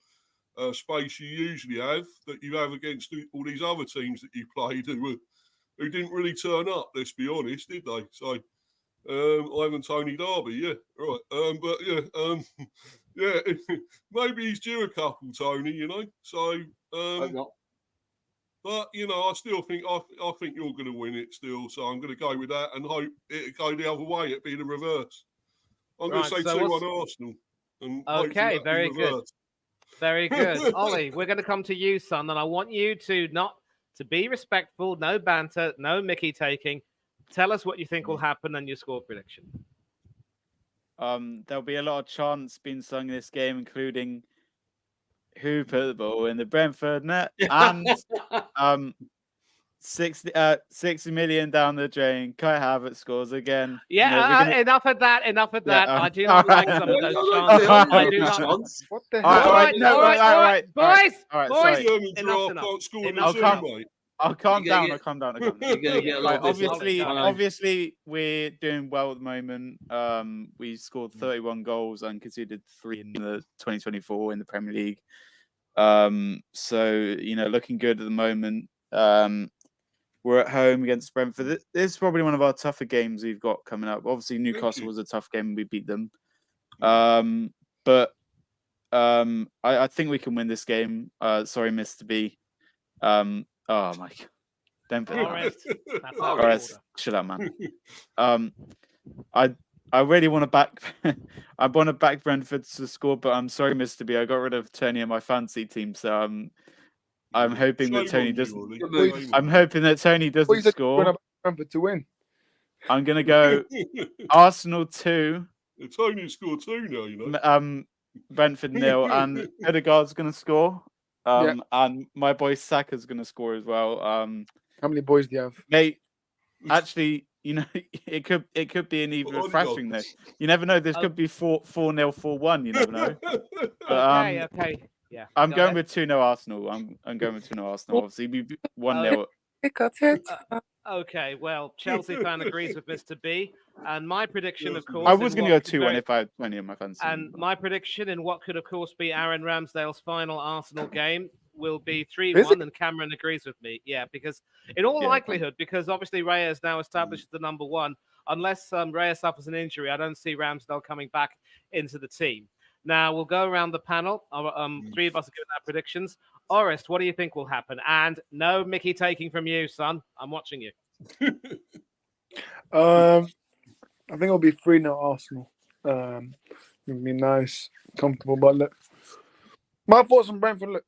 space you usually have that you have against all these other teams that you played who didn't really turn up. Let's be honest, did they? So, Ivan Tony Derby, yeah, right. But yeah, yeah, maybe he's due a couple, Tony. So. But I still think I think you're going to win it still. So I'm going to go with that and hope it go the other way. It'd be the reverse. I'm going to say 2-1 Arsenal. And okay, very good. Very good. Ollie, we're going to come to you, son, and I want you to be respectful, no banter, no Mickey taking. Tell us what you think will happen and your score prediction. There'll be a lot of chants being sung in this game, including who put the ball in the Brentford net and 60 million down the drain. Kai Havertz scores again. Yeah, enough of that. I do not like some of those chants. I do not. What the hell? All right, boys. I'll calm down. You're gonna get a lot of this. Obviously, we're doing well at the moment. We scored 31 goals and conceded 3 in the 2024 in the Premier League. So looking good at the moment. We're at home against Brentford. This is probably one of our tougher games we've got coming up. Obviously, Newcastle was a tough game and we beat them. But I think we can win this game. Sorry, Mr. B. Oh my God. All right, shut up, man. I really want to back. I want to back Brentford to score, but I'm sorry, Mr. B. I got rid of Tony in my fantasy team, so I'm hoping that Tony doesn't. I'm hoping that Tony doesn't score. Brentford to win. I'm gonna go Arsenal 2. Tony scored 2 now. Brentford 0, and Odegaard's gonna score. And my boy Saka's gonna score as well. How many boys do you have? Mate, actually, it could be an even thrashing this. You never know. This could be 4-0, 4-1. You never know. But, okay. Yeah. I'm going with 2-0 Arsenal. I'm going with 2-0 Arsenal. Obviously, we 1-0. Okay, well, Chelsea fan agrees with Mr. B, and my prediction, of course, I was going to go 2-1 if I had 20 in my fantasy. And my prediction in what could, of course, be Aaron Ramsdale's final Arsenal game will be 3-1, and Cameron agrees with me. Yeah, because in all likelihood, because obviously Raya is now established as the number one, unless Raya suffers an injury, I don't see Ramsdale coming back into the team. Now, we'll go around the panel. 3 of us are giving our predictions. Orest, what do you think will happen? And no Mickey taking from you, son. I'm watching you. I think it'll be 3-0 Arsenal. It'll be nice, comfortable. But look, my thoughts on Brentford. Look,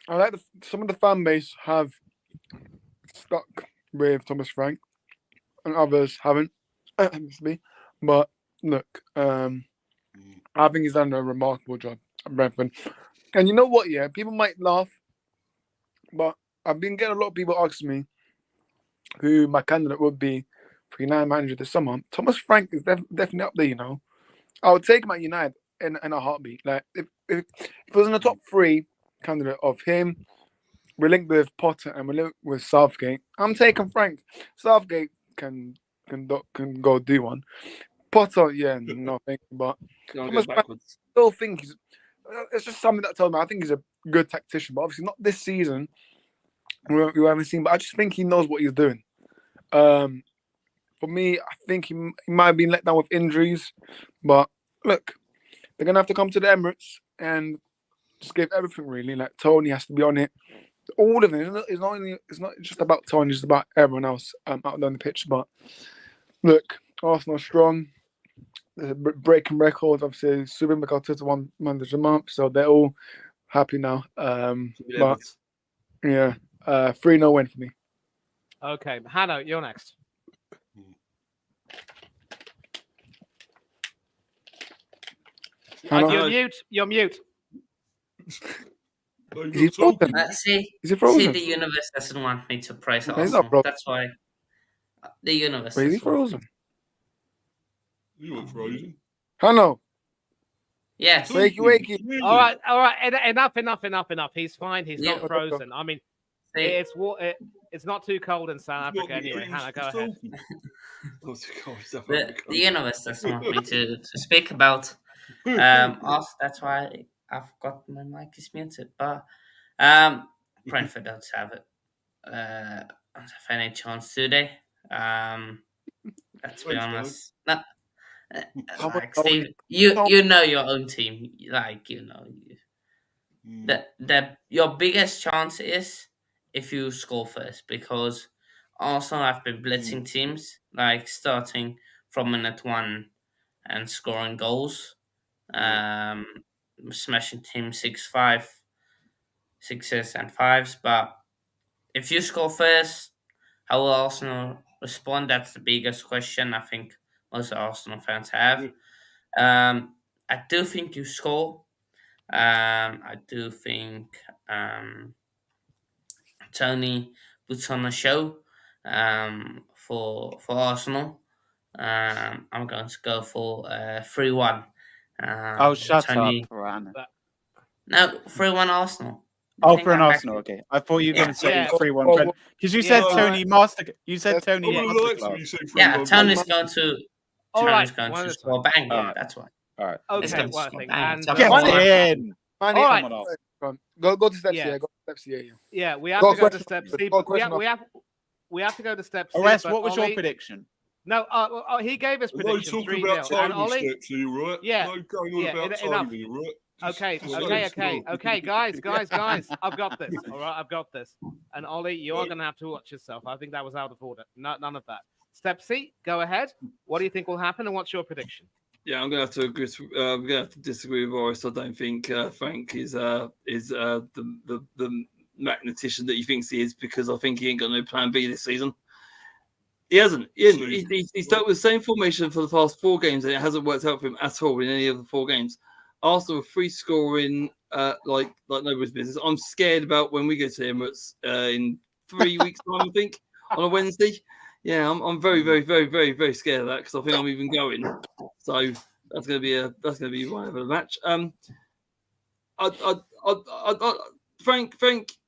I like some of the fan base have stuck with Thomas Frank, and others haven't. But look, I think he's done a remarkable job at Brentford. And you know what? Yeah, people might laugh, but I've been getting a lot of people asking me who my candidate would be for United manager this summer. Thomas Frank is definitely up there. You know, I would take him at United in a heartbeat. Like if it was in the top 3 candidate of him, we're linked with Potter and we're linked with Southgate, I'm taking Frank. Southgate can go do one. Potter, yeah, no thank you. But Thomas Frank, I still think he's. It's just something that tells me I think he's a good tactician, but obviously not this season. We haven't seen, but I just think he knows what he's doing. For me, I think he might have been let down with injuries, but look, they're gonna have to come to the Emirates and just give everything really. Like Tony has to be on it. All of it. It's not just about Tony. It's about everyone else out on the pitch. But look, Arsenal strong. Breaking records. Obviously, Super Mikael to one manager a month, so they're all happy now. But yeah, 3-0 win for me. Okay, Hannah, you're next. You're mute. You're mute. Is he frozen? See, the universe doesn't want me to praise Arsenal. That's why the universe is he frozen? You were frozen. Hello. Yes. Wakey. All right. Enough. He's fine. He's not frozen. I mean, it's not too cold in South Africa anyway. Hannah, go ahead. The universe doesn't want me to speak about us. That's why I've got my mic is muted. But Brentford don't have any chance today. Let's be honest. Like Steve, you know your own team. Like your biggest chance is if you score first, because Arsenal have been blitzing teams, like starting from minute 1 and scoring goals, smashing teams 6-5, 6s and 5s. But if you score first, how will Arsenal respond? That's the biggest question I think most Arsenal fans have. I do think you score. I do think Tony puts on a show for Arsenal. I'm going to go for 3-1. Shut Tony... up, Ryan. No, 3-1 Arsenal. Oh, for an Arsenal, okay. I thought you were going to say 3-1, because you said Tony Master. You said Tony Masterclass. Yeah, Tony's going to. Tony's going to score bang. Yeah, that's why. All right. Okay, one thing. And get in. All right. Go to step C. Go to step C. Yeah, we have to go to step C. We have to go to step C. Arrest, what was your prediction? No, he gave us prediction. No talking about timing steps here, right? Yeah. No going on about timing, right? Okay, guys. I've got this. All right, I've got this. And Ollie, you are going to have to watch yourself. I think that was out of order. None of that. Step C, go ahead. What do you think will happen, and what's your prediction? Yeah, I'm gonna have to agree. I'm gonna have to disagree with Boris. I don't think Frank is the magnetician that he thinks he is, because I think he ain't got no plan B this season. He hasn't. He's stuck with the same formation for the past 4 games, and it hasn't worked out for him at all in any of the 4 games. Arsenal are free scoring like nobody's business. I'm scared about when we go to Emirates in 3 weeks' time, I think, on a Wednesday. Yeah, I'm very, very, very, very, very scared of that, because I think I'm even going. So that's going to be one of a match. Frank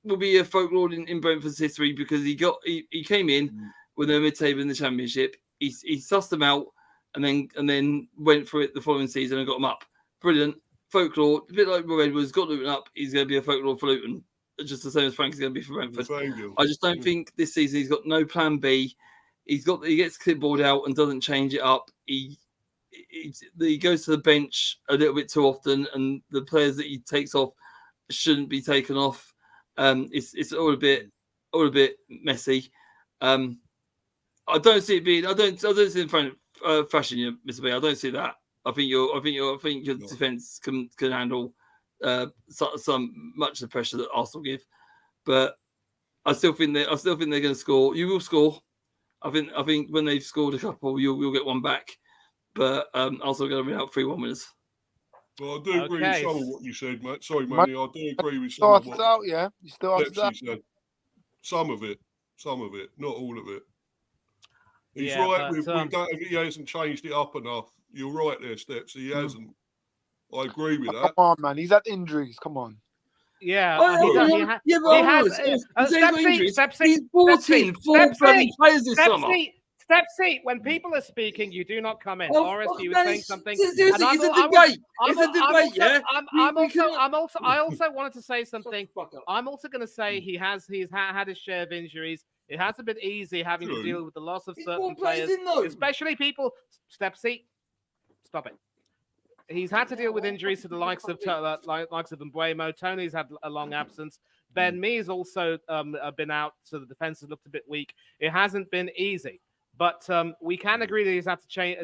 will be a folklore in Brentford's history, because he came in when they were mid-table in the Championship. He sussed them out and then went for it the following season and got them up. Brilliant folklore, a bit like Rob Edwards got Luton up. He's going to be a folklore for Luton, just the same as Frank is going to be for Brentford. I just don't think this season he's got no plan B. He gets clipboard out and doesn't change it up. He goes to the bench a little bit too often, and the players that he takes off shouldn't be taken off. It's all a bit messy. I don't see it being. I don't see it fashion you, Mr. B. I don't see that. I think your defence can handle some much of the pressure that Arsenal give, but I still think they're going to score. You will score. I think when they've scored a couple, you'll get one back. But Arsenal going to be out 3-1 winners. Well, I do agree with some of what you said, Matt. Sorry, Man- Manny. I do agree with some Still of after what out, yeah. You still after Pepsi that. said. Some of it, not all of it. He's Yeah, right. but, He hasn't changed it up enough. You're right there, Steps. He hasn't. I agree with Come that. on, man. He's had injuries. Come on. yeah, He's brought in 4 bloody players this summer. Stepsy, when people are speaking, you do not comment. Boris, you were saying something. It's a debate. I also wanted to say something. I'm also going to say he's had his share of injuries. It hasn't been easy having to deal with the loss of certain players, especially people. Stepsy, stop it. He's had to deal with injuries to the likes of Mbuemo. Tony's had a long absence. Ben Mee's also been out, so the defense has looked a bit weak. It hasn't been easy, but we can agree that he's had to change.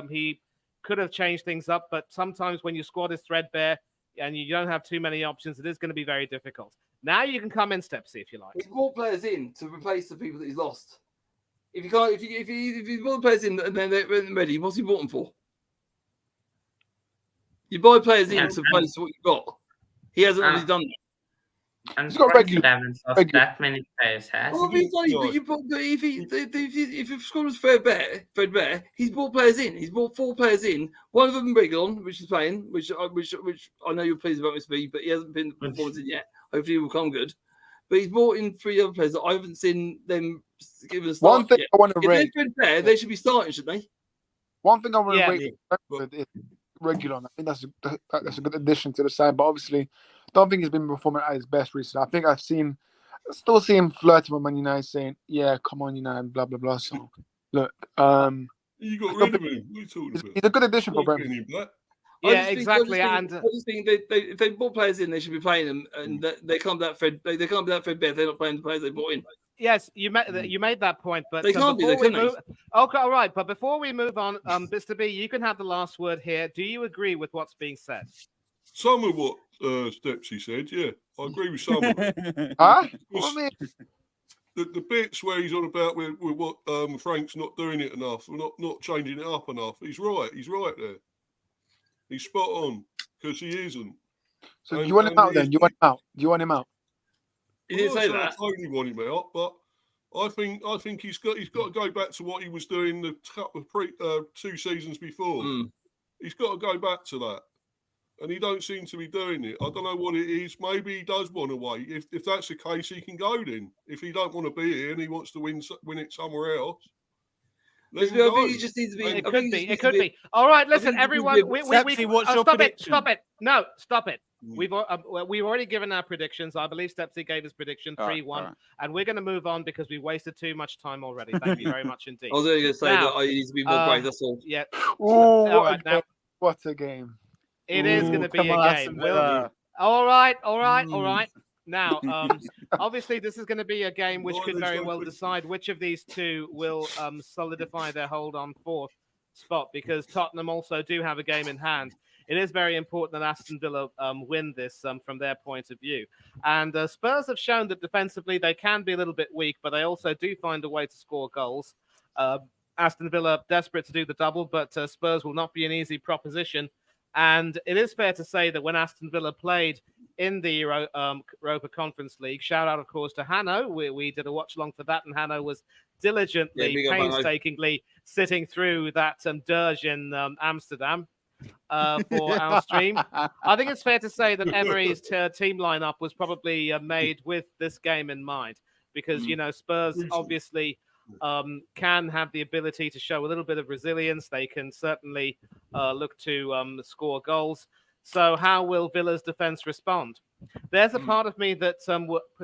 He could have changed things up, but sometimes when your squad is threadbare and you don't have too many options, it is going to be very difficult. Now you can come in, Stepsy, if you like. He's brought players in to replace the people that he's lost. If he's brought players in and then they're ready, what's he brought them for? You buy players in to replace what you've got. He hasn't really done that. And He's got Brentford haven't lost that many players, has Well, he's funny, but if your squad was threadbare, he's brought players in. He's brought 4 players in. One of them, Reguilon, which is playing, which I know you're pleased about, Mr. B, but he hasn't been performing yet. Hopefully, he will come good. But he's brought in 3 other players that I haven't seen them give a start. One thing yet. I want to If rate. they're threadbare, they should be starting, shouldn't they? One thing I want to Yeah. rate Brentford is Reguilon. I think that's a good addition to the side, but obviously, don't think he's been performing at his best recently. I think I still see him flirting with Man United, saying, "Yeah, come on, United, blah blah blah." So, look, You got rid of him. What are you talking about? he's a good addition for Not Brentford. getting him back. Yeah, exactly. I just think if they brought players in, they should be playing them, and they can't be that threadbare. They're not playing the players they brought in. Yes, you made that point, but They can't be. before They we can move, okay, all right. But before we move on, Mr. B, you can have the last word here. Do you agree with what's being said? Some of what Stepsy said, yeah, I agree with some of it. Huh? What I mean? The bits where he's on about with what Frank's not doing it enough, or not changing it up enough. He's right there. He's spot on because he isn't. So you want him out then? You want him out? Do you want him out? He didn't say that. I totally want him out, but I think he's got to go back to what he was doing the couple of 2 seasons before. He's got to go back to that, and he don't seem to be doing it. I don't know what it is. Maybe he does want to wait. If that's the case, he can go then. If he don't want to be here and he wants to win it somewhere else. I think he just needs to be. It could be. All right, listen, everyone. Stop it. No, stop it. We've already given our predictions. I believe Stepsy gave his prediction 3-1, and we're going to move on because we wasted too much time already. Thank you very much indeed. I was only going to say that I need to be more brave. That's all. Yeah. Ooh, what a game! It is going to be a game. All right. Now, obviously, this is going to be a game which could very well decide which of these two will solidify their hold on 4th spot, because Tottenham also do have a game in hand. It is very important that Aston Villa win this from their point of view. And Spurs have shown that defensively they can be a little bit weak, but they also do find a way to score goals. Aston Villa desperate to do the double, but Spurs will not be an easy proposition. And it is fair to say that when Aston Villa played in the Europa Conference League, shout out, of course, to Hanno. We did a watch-along for that, and Hanno was diligently, painstakingly sitting through that dirge in Amsterdam for our stream. I think it's fair to say that Emery's team lineup was probably made with this game in mind, because, Spurs obviously can have the ability to show a little bit of resilience. They can certainly look to score goals. So how will Villa's defense respond? There's a part of me that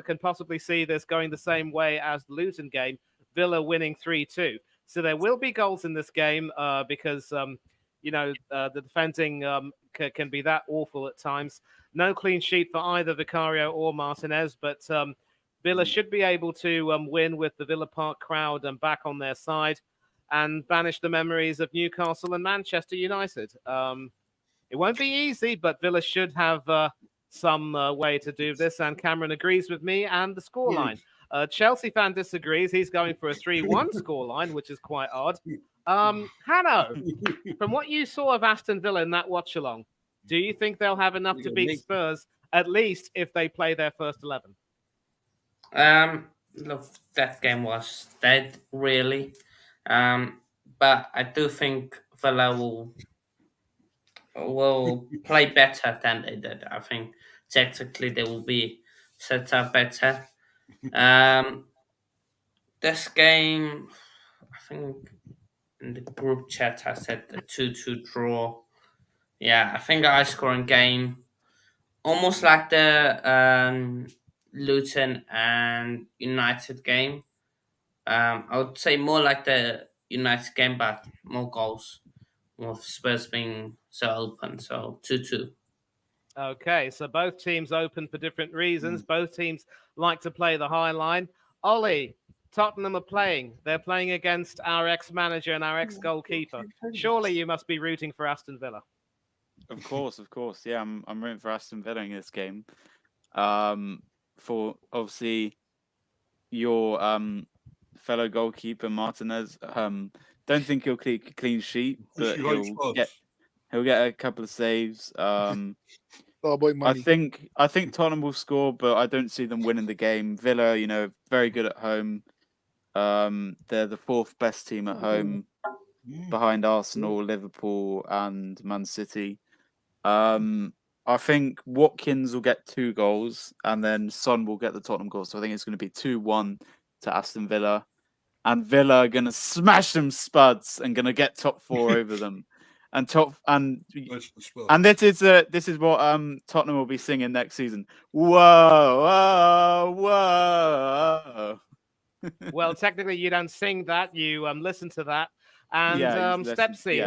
can possibly see this going the same way as the Luton game, Villa winning 3-2. So there will be goals in this game because, the defending can be that awful at times. No clean sheet for either Vicario or Martinez, but Villa should be able to win with the Villa Park crowd back on their side and banish the memories of Newcastle and Manchester United. It won't be easy, but Villa should have some way to do this. And Cameron agrees with me and the scoreline. Chelsea fan disagrees. He's going for a 3-1 scoreline, which is quite odd. Hanno, from what you saw of Aston Villa in that watch-along, do you think they'll have enough to beat Spurs, at least if they play their first 11? Look, that game was dead, really. But I do think Villa will play better than they did. I think tactically they will be set up better. This game, I think in the group chat I said a 2-2 draw. Yeah, I think a high scoring game. Almost like the Luton and United game. I would say more like the United game, but more goals. With Spurs being so open. So 2-2. Okay, so both teams open for different reasons. Both teams like to play the high line. Ollie, Tottenham are playing. They're playing against our ex-manager and our ex-goalkeeper. Surely you must be rooting for Aston Villa. Of course. Yeah, I'm rooting for Aston Villa in this game. For obviously your fellow goalkeeper Martinez. Don't think he'll keep a clean sheet, but he'll get a couple of saves. Oh boy, money. I think Tottenham will score, but I don't see them winning the game. Villa, very good at home. They're the fourth best team at home, behind Arsenal, Liverpool, and Man City. I think Watkins will get 2 goals, and then Son will get the Tottenham goal. So I think it's going to be 2-1 to Aston Villa, and Villa are going to smash them Spuds and going to get top 4 over them. And this is what Tottenham will be singing next season. Whoa, whoa, whoa. Well, technically, you don't sing that. You listen to that. And Stepsy.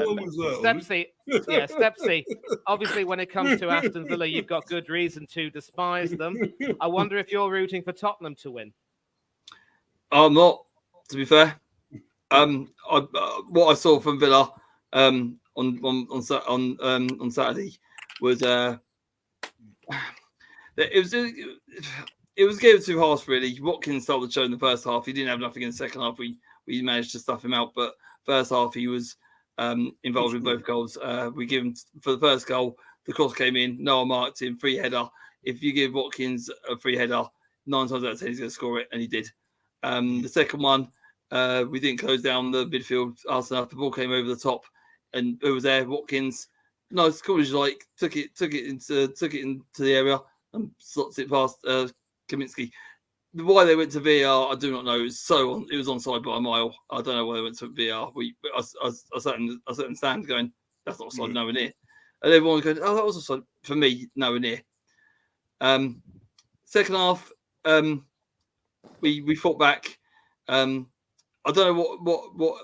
Stepsy. Obviously, when it comes to Aston Villa, you've got good reason to despise them. I wonder if you're rooting for Tottenham to win. I'm not, to be fair. What I saw from Villa on Saturday was it was a game of 2 halves, really. Watkins started the show in the first half. He didn't have nothing in the second half. We managed to stuff him out, but first half he was involved in both goals. We give him for the first goal. The cross came in. Noah marked him, free header. If you give Watkins a free header, 9 times out of 10 he's going to score it, and he did. The second one, we didn't close down the midfield fast enough. The ball came over the top, and who was there? Watkins. Nice, cool as you like. Took it into the area and slots it past Kaminsky. Why they went to VAR, I do not know. It was onside by a mile. I don't know why they went to VAR. I sat in the stand going, that's not offside, nowhere near. And everyone going, oh, that was offside. For me, nowhere near. Second half, we fought back. I don't know what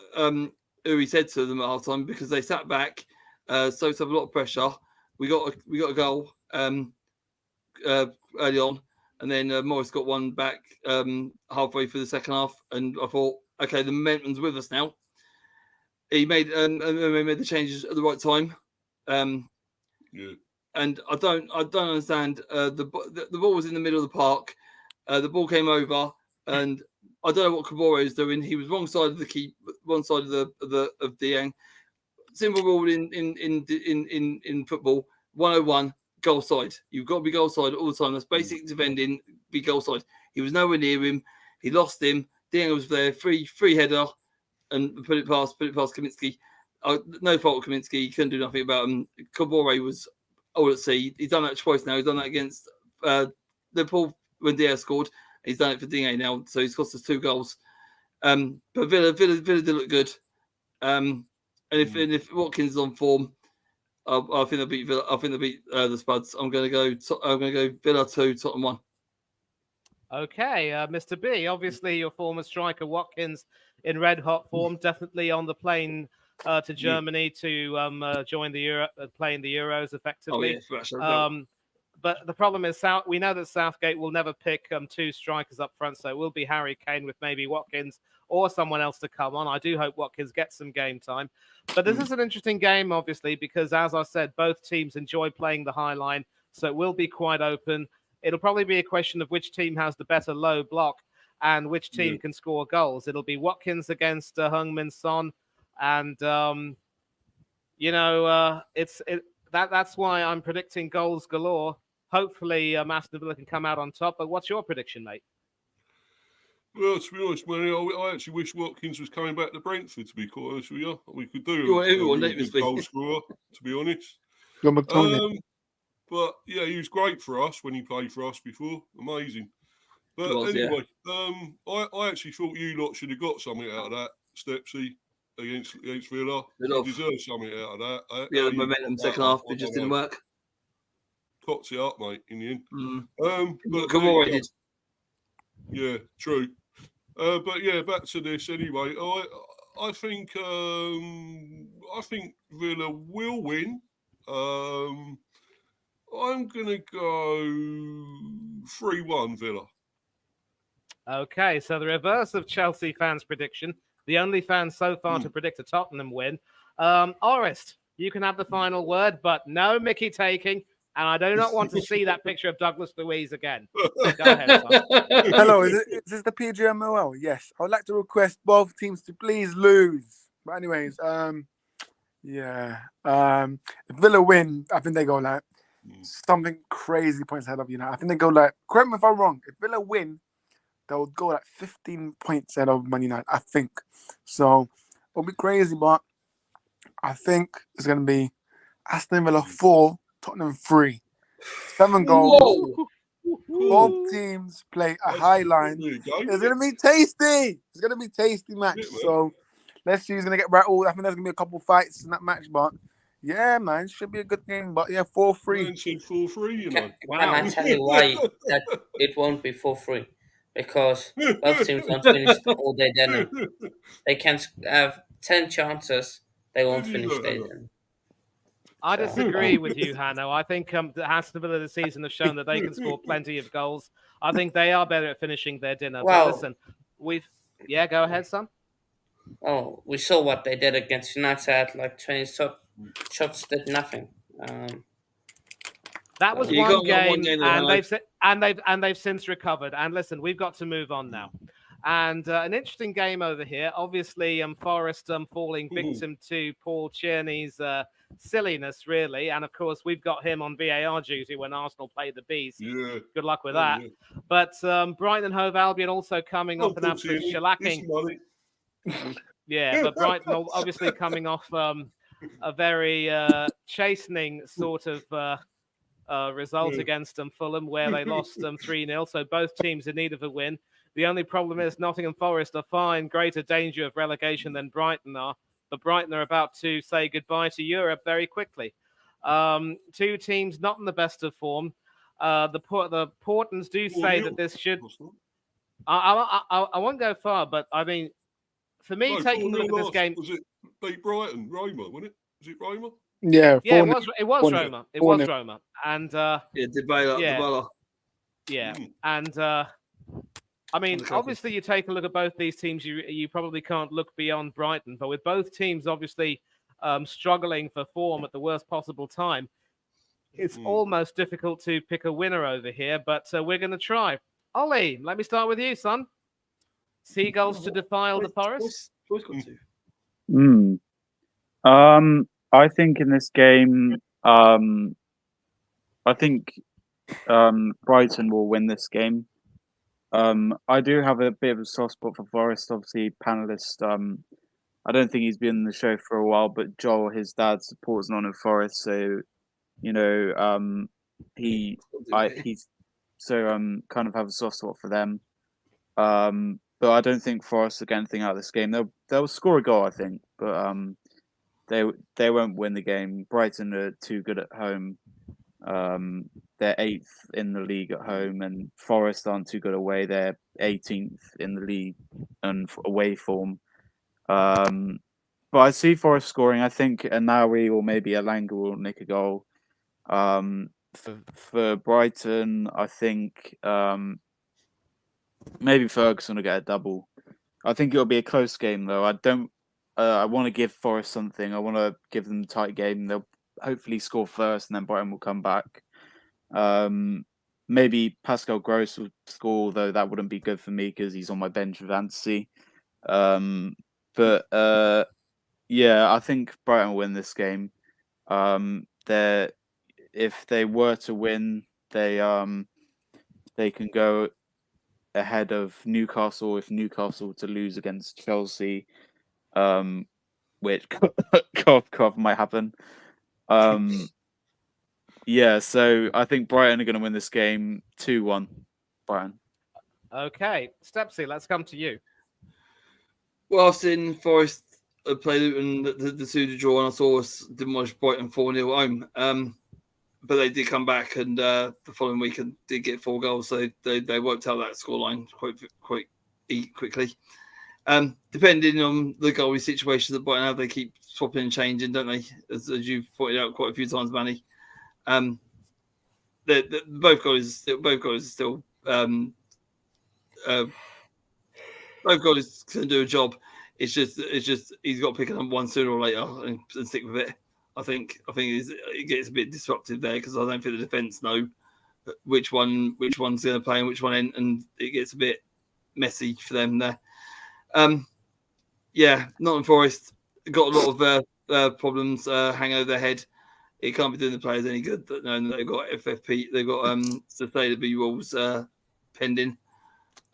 Uri said to them at half time, because they sat back, soaked up a lot of pressure. We got a goal early on. And then Morris got one back halfway through the second half, and I thought, okay, the momentum's with us now. He made the changes at the right time, and I don't understand. The ball was in the middle of the park. The ball came over, and I don't know what Cabore is doing. He was wrong side of the keep, one side of the Dieng. Simple rule in football: 101. Goal side. You've got to be goal side all the time. That's basic defending. Be goal side. He was nowhere near him. He lost him. Dieng was there. Free header, and put it past Kaminsky. No fault of Kaminsky. He couldn't do nothing about him. Cabore was all at sea. He's done that twice now. He's done that against Liverpool when Diaz scored. He's done it for Dieng now. So he's cost us 2 goals. But Villa did look good. And if Watkins is on form, I think they'll beat Villa. I think they'll beat the Spuds. I'm going to go Villa 2, Tottenham 1. Okay, Mr. B. Obviously, your former striker Watkins in red hot form, definitely on the plane to Germany to join the play in the Euros effectively. Oh, yes, But the problem is, we know that Southgate will never pick two strikers up front, so it will be Harry Kane with maybe Watkins or someone else to come on. I do hope Watkins gets some game time. But this is an interesting game, obviously, because as I said, both teams enjoy playing the high line, so it will be quite open. It'll probably be a question of which team has the better low block and which team can score goals. It'll be Watkins against Heung-min Son, and that's why I'm predicting goals galore. Hopefully, Aston Villa can come out on top. But what's your prediction, mate? Well, to be honest, man, I actually wish Watkins was coming back to Brentford, to be quite honest with you. We could do a really good goal scorer, to be honest. But, yeah, he was great for us when he played for us before. Amazing. But anyway, I actually thought you lot should have got something out of that, Stepsy, against Villa. You deserve something out of that. Yeah, the momentum second half, it just didn't work. Cocked it up, mate, in the end. But anyway, yeah, true. But yeah, back to this anyway. I think Villa will win. I'm gonna go 3-1 Villa. Okay, so the reverse of Chelsea fans' prediction. The only fan so far to predict a Tottenham win. Orest, you can have the final word, but no Mickey taking. And I do not want to see that picture of Douglas Luiz again. Go ahead, son. Hello, is this the PGMOL? Yes. I would like to request both teams to please lose. But anyways, if Villa win, I think they go like something crazy points ahead of United. I think they go like, correct me if I'm wrong, if Villa win, they'll go like 15 points ahead of Man United, I think. So it'll be crazy, but I think it's going to be Aston Villa 4, Tottenham 3. 7 goals. Whoa. Both teams play a high line. It's going to be tasty. It's going to be a tasty match. So let's see who's going to get rattled. I think there's going to be a couple fights in that match, but yeah, man, it should be a good game. But yeah, 4-3. 4-3, you know. Can I tell you why that it won't be 4-3? Because both teams won't finish all day dinner. They can have 10 chances. They won't finish their dinner. I disagree with you, Hanno. I think the Aston Villa this season have shown that they can score plenty of goals. I think they are better at finishing their dinner. Well, but listen, go ahead, son. Oh, we saw what they did against United. Like 20 shots did nothing. That was one game, and they've since recovered. And listen, we've got to move on now. And an interesting game over here. Obviously, Forest falling victim to Paul Tierney's silliness, really. And of course, we've got him on VAR duty when Arsenal play the Bees. Yeah. Good luck with that. Yeah. But Brighton and Hove Albion also coming off an absolute shellacking. Yeah, but Brighton obviously coming off a very chastening sort of result against Fulham, where they lost 3-0. So both teams in need of a win. The only problem is Nottingham Forest are far in greater danger of relegation than Brighton are. But Brighton are about to say goodbye to Europe very quickly. Two teams not in the best of form. The Portons do say that this should... I won't go far, but I mean, for me, taking a look at this game... Was it beat Brighton? Roma, wasn't it? Was it Roma? Yeah, it was Roma. It was Roma. And Dybala. Yeah, and... I mean, obviously, you take a look at both these teams, you probably can't look beyond Brighton. But with both teams obviously struggling for form at the worst possible time, it's almost difficult to pick a winner over here. But we're going to try. Ollie, let me start with you, son. Seagulls to defile the forest? I think in this game, I think Brighton will win this game. I do have a bit of a soft spot for Forest, obviously panelist. I don't think he's been on the show for a while, but Joel, his dad, supports Nottingham Forest, so he's kind of have a soft spot for them. But I don't think Forest will get anything out of this game. They'll score a goal, I think, but they won't win the game. Brighton are too good at home. They're 8th in the league at home, and Forest aren't too good away. They're 18th in the league and away form. But I see Forest scoring. I think Anawi or maybe Elanga will nick a goal. for Brighton, I think maybe Ferguson will get a double. I think it'll be a close game though. I don't. I want to give Forest something. I want to give them a tight game. They'll hopefully score first, and then Brighton will come back. Maybe Pascal Gross will score, though that wouldn't be good for me because he's on my bench for fantasy. But yeah, I think Brighton will win this game. If they were to win, they can go ahead of Newcastle if Newcastle to lose against Chelsea, which cough might happen. Yeah, so I think Brighton are going to win this game 2-1. Brighton. Okay, Stepsy, let's come to you. Well, I've seen Forest play Luton, the 2 draw, and I saw us didn't watch Brighton 4-0 at home. But they did come back, and the following week and did get 4 goals, so they worked out that scoreline quite quickly. Depending on the goalie situation that Brighton have, they keep swapping and changing, don't they? As you've pointed out quite a few times, Manny. Both goalies are still both goalies can do a job. It's just he's got to pick up one sooner or later and stick with it. I think it gets a bit disruptive there because I don't think the defence know which one's going to play and which one ain't, and it gets a bit messy for them there. Yeah, Nottingham Forest got a lot of problems hang over their head. It can't be doing the players any good that knowing that they've got FFP, they've got sustainability rules pending.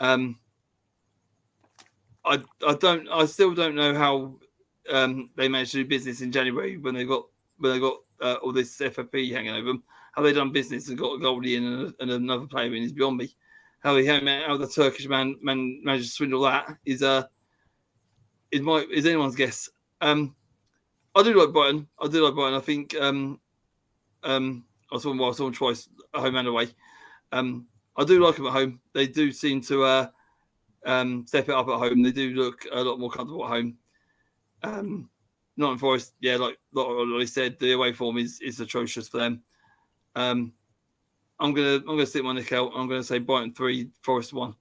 I still don't know how they managed to do business in January when they got all this FFP hanging over them. How they done business and got a goalie in and another player in is beyond me. How the Turkish man managed to swindle that is anyone's guess. I do like Brighton. I think I saw them twice at home and away. I do like them at home. They do seem to step it up at home. They do look a lot more comfortable at home. Nottingham Forest, yeah, like I said, the away form is atrocious for them. I'm gonna stick my neck out. I'm gonna say Brighton 3, Forest 1.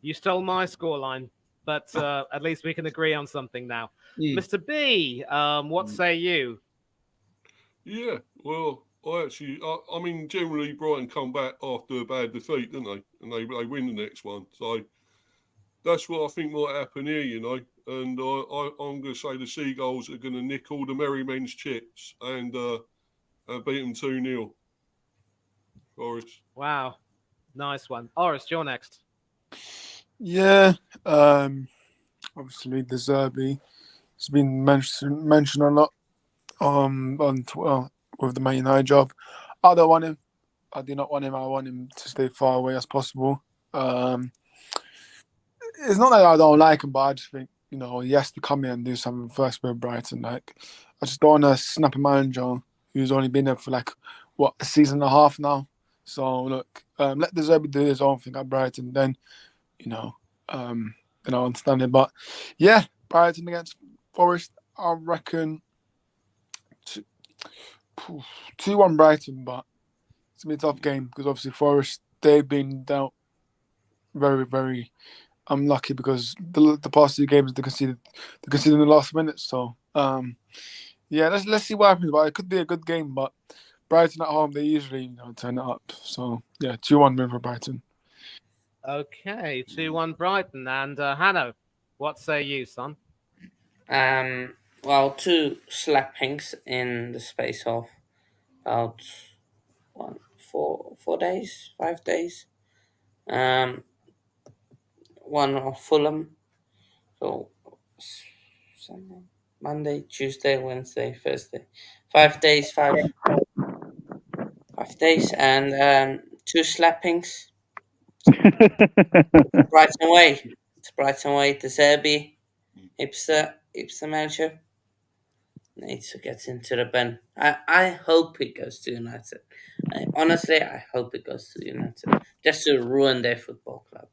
You stole my scoreline, but at least we can agree on something now. Mr. B, what say you? Yeah, well, I mean, generally Brighton come back after a bad defeat, don't they? And they win the next one. So that's what I think might happen here, you know. And I'm going to say the Seagulls are going to nick all the Merry Men's chips and beat them 2-0. Forest. Wow, nice one. Orest, you're next. Yeah, obviously the Zerbi has been mentioned a lot on Twitter with the Man United job. I don't want him. I do not want him. I want him to stay far away as possible. It's not that I don't like him, but I just think, you know, he has to come in and do something first with Brighton. Like, I just don't want to snap a manager who's only been there for a season and a half now. So look, let the Zerbi do his own thing at Brighton. Then, I understand it. But yeah, Brighton against Forest, I reckon 2-1 Brighton, but it's gonna be a tough game because obviously Forest, they've been dealt very, very unlucky because the past 2 games they conceded in the last minute. So yeah, let's see what happens. But it could be a good game. But Brighton at home, they usually turn it up. So yeah, 2-1 win for Brighton. Okay, 2-1 Brighton. And Hanno, what say you, son? Well, 2 slappings in the space of about 4 days, 5 days. One of Fulham. So Sunday, Monday, Tuesday, Wednesday, Thursday. 5 days, 5 days, and 2 slappings. Brighton away. It's Brighton away. The Zerbi, hipster manager, needs to get into the bin. I hope it goes to United. Honestly, I hope it goes to United just to ruin their football club.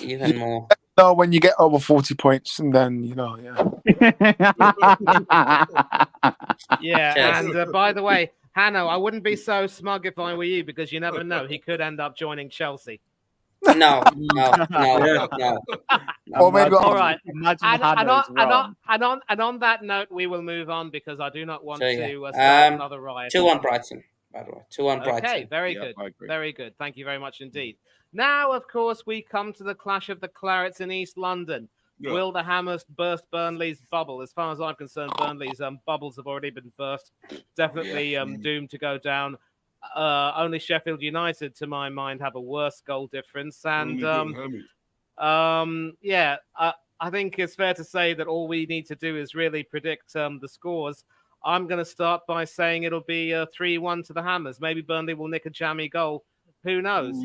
Even more. No, when you get over 40 points, and then Yeah, Yes. and by the way, Hanno, I wouldn't be so smug if I were you because you never know. He could end up joining Chelsea. No. Or maybe All right. Imagine And Hanno's run. on that note, we will move on because I do not want So, to yeah. start another riot. 2-1 Brighton, by the way. 2-1 Okay, Brighton. very Yeah, good. I agree. Very good. Thank you very much indeed. Now, of course, we come to the clash of the Clarets in East London. Yeah. Will the Hammers burst Burnley's bubble? As far as I'm concerned, Burnley's bubbles have already been burst. Definitely doomed to go down. Only Sheffield United, to my mind, have a worse goal difference. And I think it's fair to say that all we need to do is really predict the scores. I'm going to start by saying it'll be 3-1 to the Hammers. Maybe Burnley will nick a jammy goal. Who knows?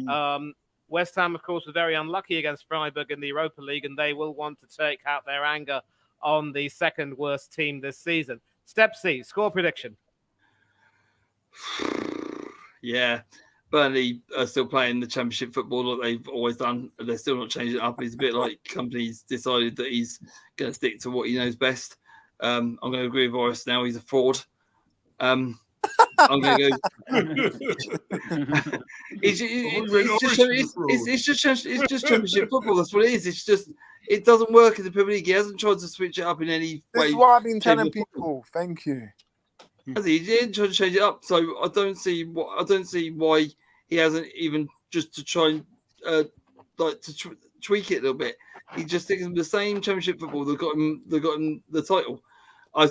West Ham, of course, were very unlucky against Freiburg in the Europa League, and they will want to take out their anger on the second worst team this season. Step C, score prediction. Yeah, Burnley are still playing the Championship football that they've always done. They're still not changing it up. It's a bit like Company's decided that he's going to stick to what he knows best. I'm going to agree with Boris now. He's a fraud. I'm going to go. It's just Championship football. That's what it is. It's just it doesn't work in the Premier League. He hasn't tried to switch it up in any way. This is what I've been telling people. Thank you. He didn't try to change it up, so I don't see why he hasn't even just to try and tweak it a little bit. He just sticks with the same Championship football that got him the title. I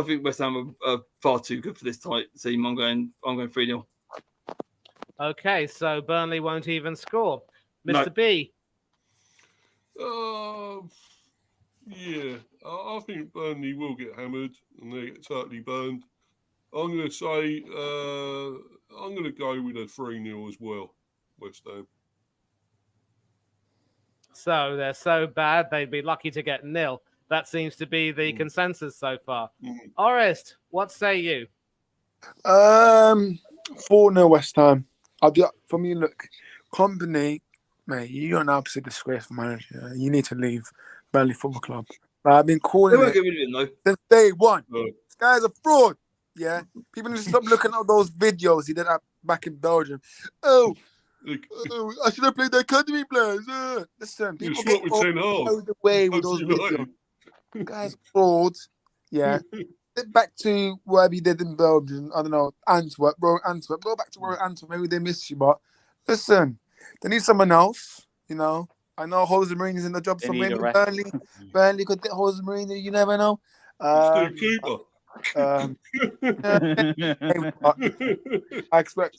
think West Ham are far too good for this team. I'm going 3-0. Okay, so Burnley won't even score. No. Mr. B. Yeah, I think Burnley will get hammered and they get totally burned. I'm going to say I'm going to go with a 3-0 as well, West Ham. So they're so bad, they'd be lucky to get nil. That seems to be the consensus so far. Orest, what say you? 4-0 West Ham. For me, look, Company, mate, you're an absolute disgraceful manager. You need to leave Burnley Football Club. I've been calling They won't it get rid of him though. since day one. No. This guy's a fraud. Yeah, people need to stop looking at those videos he did back in Belgium. I should have played the academy players. Listen, You people swap get with Ten Hag. carried away with those videos. Guys, fraud. Yeah. Get back to where he did in Belgium. I don't know, Antwerp. Go back to where Antwerp. Maybe they missed you, but listen, they need someone else. I know Jose Mourinho's in the job They somewhere. need a rest. Burnley could get Jose Mourinho. You never know. Steve Cooper. I expect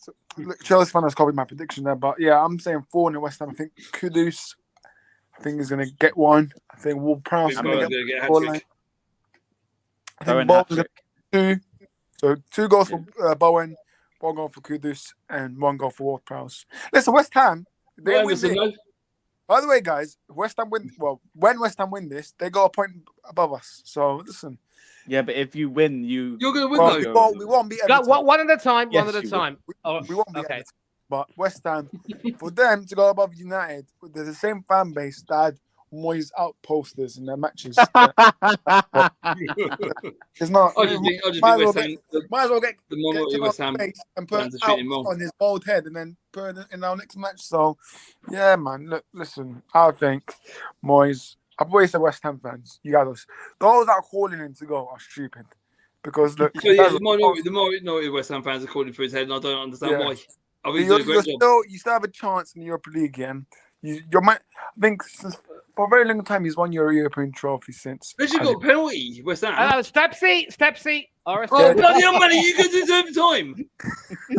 Chelsea fan has covered my prediction there, but yeah, I'm saying 4-0 West Ham. I think Kudus, is going to get one. I think Ward-Prowse is going to get a hat-trick. I think Bowen's going to get 2. So 2 goals for Bowen, 1 goal for Kudus, and 1 goal for Ward-Prowse. Listen, West Ham, they win this. By the way, guys, West Ham win. Well, when West Ham win this, they go a point above us. So listen. Yeah, but if you win, you're going to win though. We won't beat Everton. One at a time. Yes, one at a time. We won't beat Everton. But West Ham, for them to go above United, there's the same fan base that had Moyes out posters in their matches. It's not. I just think might West as well get West Ham and put it out on his bald head and then put it in our next match. So, yeah, man. Look, listen. I think Moyes. I've always said West Ham fans, you got us. Those that are calling in to go are stupid. Because look, the minority of West Ham fans are calling for his head, and I don't understand why. I think you still have a chance in the Europa League again. I think for a very long time he's won your European trophy since. But you got a penalty, West Ham. Step seat. Oh, bloody hell, man! You could deserve time.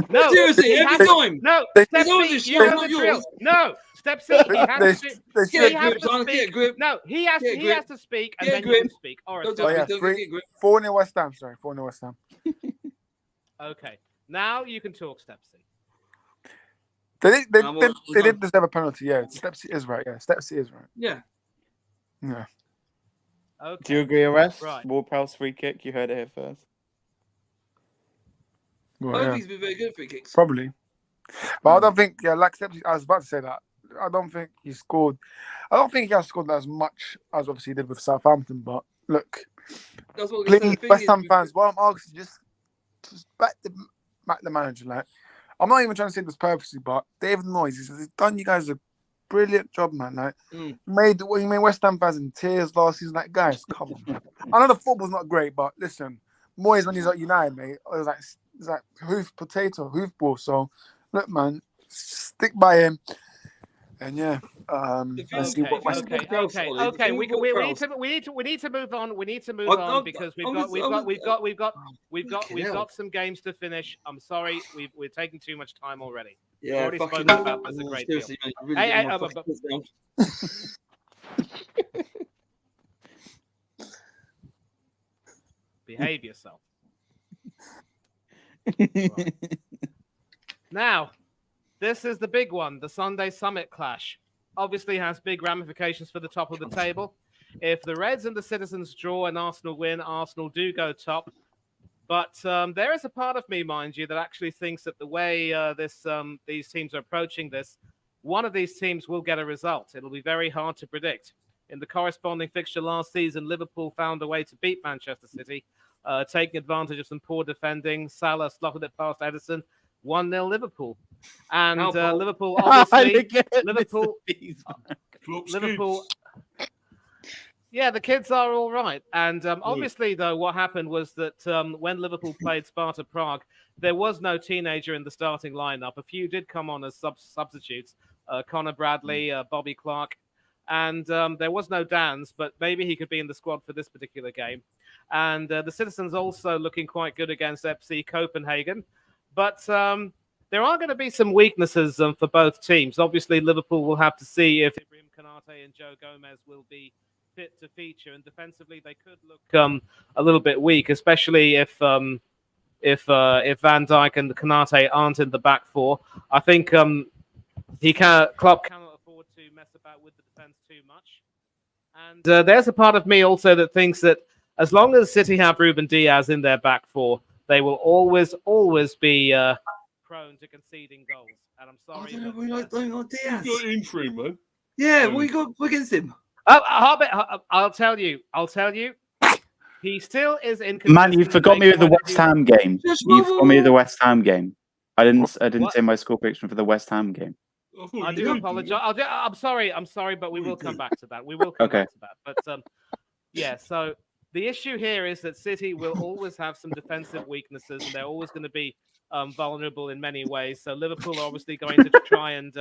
No, seriously, every time. No, step seat. You know the drill. No, step seat. He has to speak. No, he has to speak, and then you speak. All right. 4-0 West Ham. Sorry, 4-0 West Ham. Okay, now you can talk, Step C. They did deserve a penalty. Yeah, Step C is right. Yeah, Step C is right. Yeah. Okay. Do you agree, Arrest? Right. Ward-Prowse free kick. You heard it here first. Well, I don't think he's been very good at free kicks. Probably. But I don't think, like Step C, I was about to say that. I don't think he scored. I don't think he has scored as much as obviously he did with Southampton. But look, That's what I was gonna say. please, The thing West is, Ham fans, what I'm asking, just back the manager. Like, I'm not even trying to say this purposely, but David Moyes, he's done you guys a brilliant job, man. Like, he made West Ham fans in tears last season. Like, guys, come on, man. I know the football's not great, but listen, Moyes when he's at United, mate, it was like hoof ball. So, look, man, stick by him, and yeah, let's see what West Ham. Okay. We need to move on. We need to move on because we've got some games to finish. I'm sorry, we're taking too much time already. Yeah, We've already spoken about this a great deal. Man, really Behave yourself. Right. Now, this is the big one. The Sunday Summit clash obviously has big ramifications for the top of the table. If the Reds and the Citizens draw and Arsenal win, Arsenal do go top. But there is a part of me, mind you, that actually thinks that the way these teams are approaching this, one of these teams will get a result. It'll be very hard to predict. In the corresponding fixture last season, Liverpool found a way to beat Manchester City, taking advantage of some poor defending. Salah slotted it past Edison. 1-0 Liverpool. And Liverpool, obviously, Liverpool. Yeah, the kids are all right. And obviously, though, what happened was that when Liverpool played Sparta Prague, there was no teenager in the starting lineup. A few did come on as substitutes. Connor Bradley, Bobby Clark. And there was no Dans, but maybe he could be in the squad for this particular game. And the Citizens also looking quite good against FC Copenhagen. But there are going to be some weaknesses for both teams. Obviously, Liverpool will have to see if Ibrahim Konate and Joe Gomez will be fit to feature. And defensively, they could look a little bit weak, especially if Van Dijk and Konate aren't in the back four. I think Klopp cannot afford to mess about with the defense too much. And there's a part of me also that thinks that as long as City have Ruben Diaz in their back four, they will always be prone to conceding goals. And I'm sorry. We don't like Diaz. You got in for him, man. Yeah, we got against him. I'll tell you. He still is inconsistent. Man, you forgot me with the West Ham game. You forgot me with the West Ham game. I didn't say my score prediction for the West Ham game. I do apologize. I'm sorry, but we will come back to that. We will come back to that. But yeah, so the issue here is that City will always have some defensive weaknesses, and they're always going to be vulnerable in many ways. So Liverpool are obviously going to try and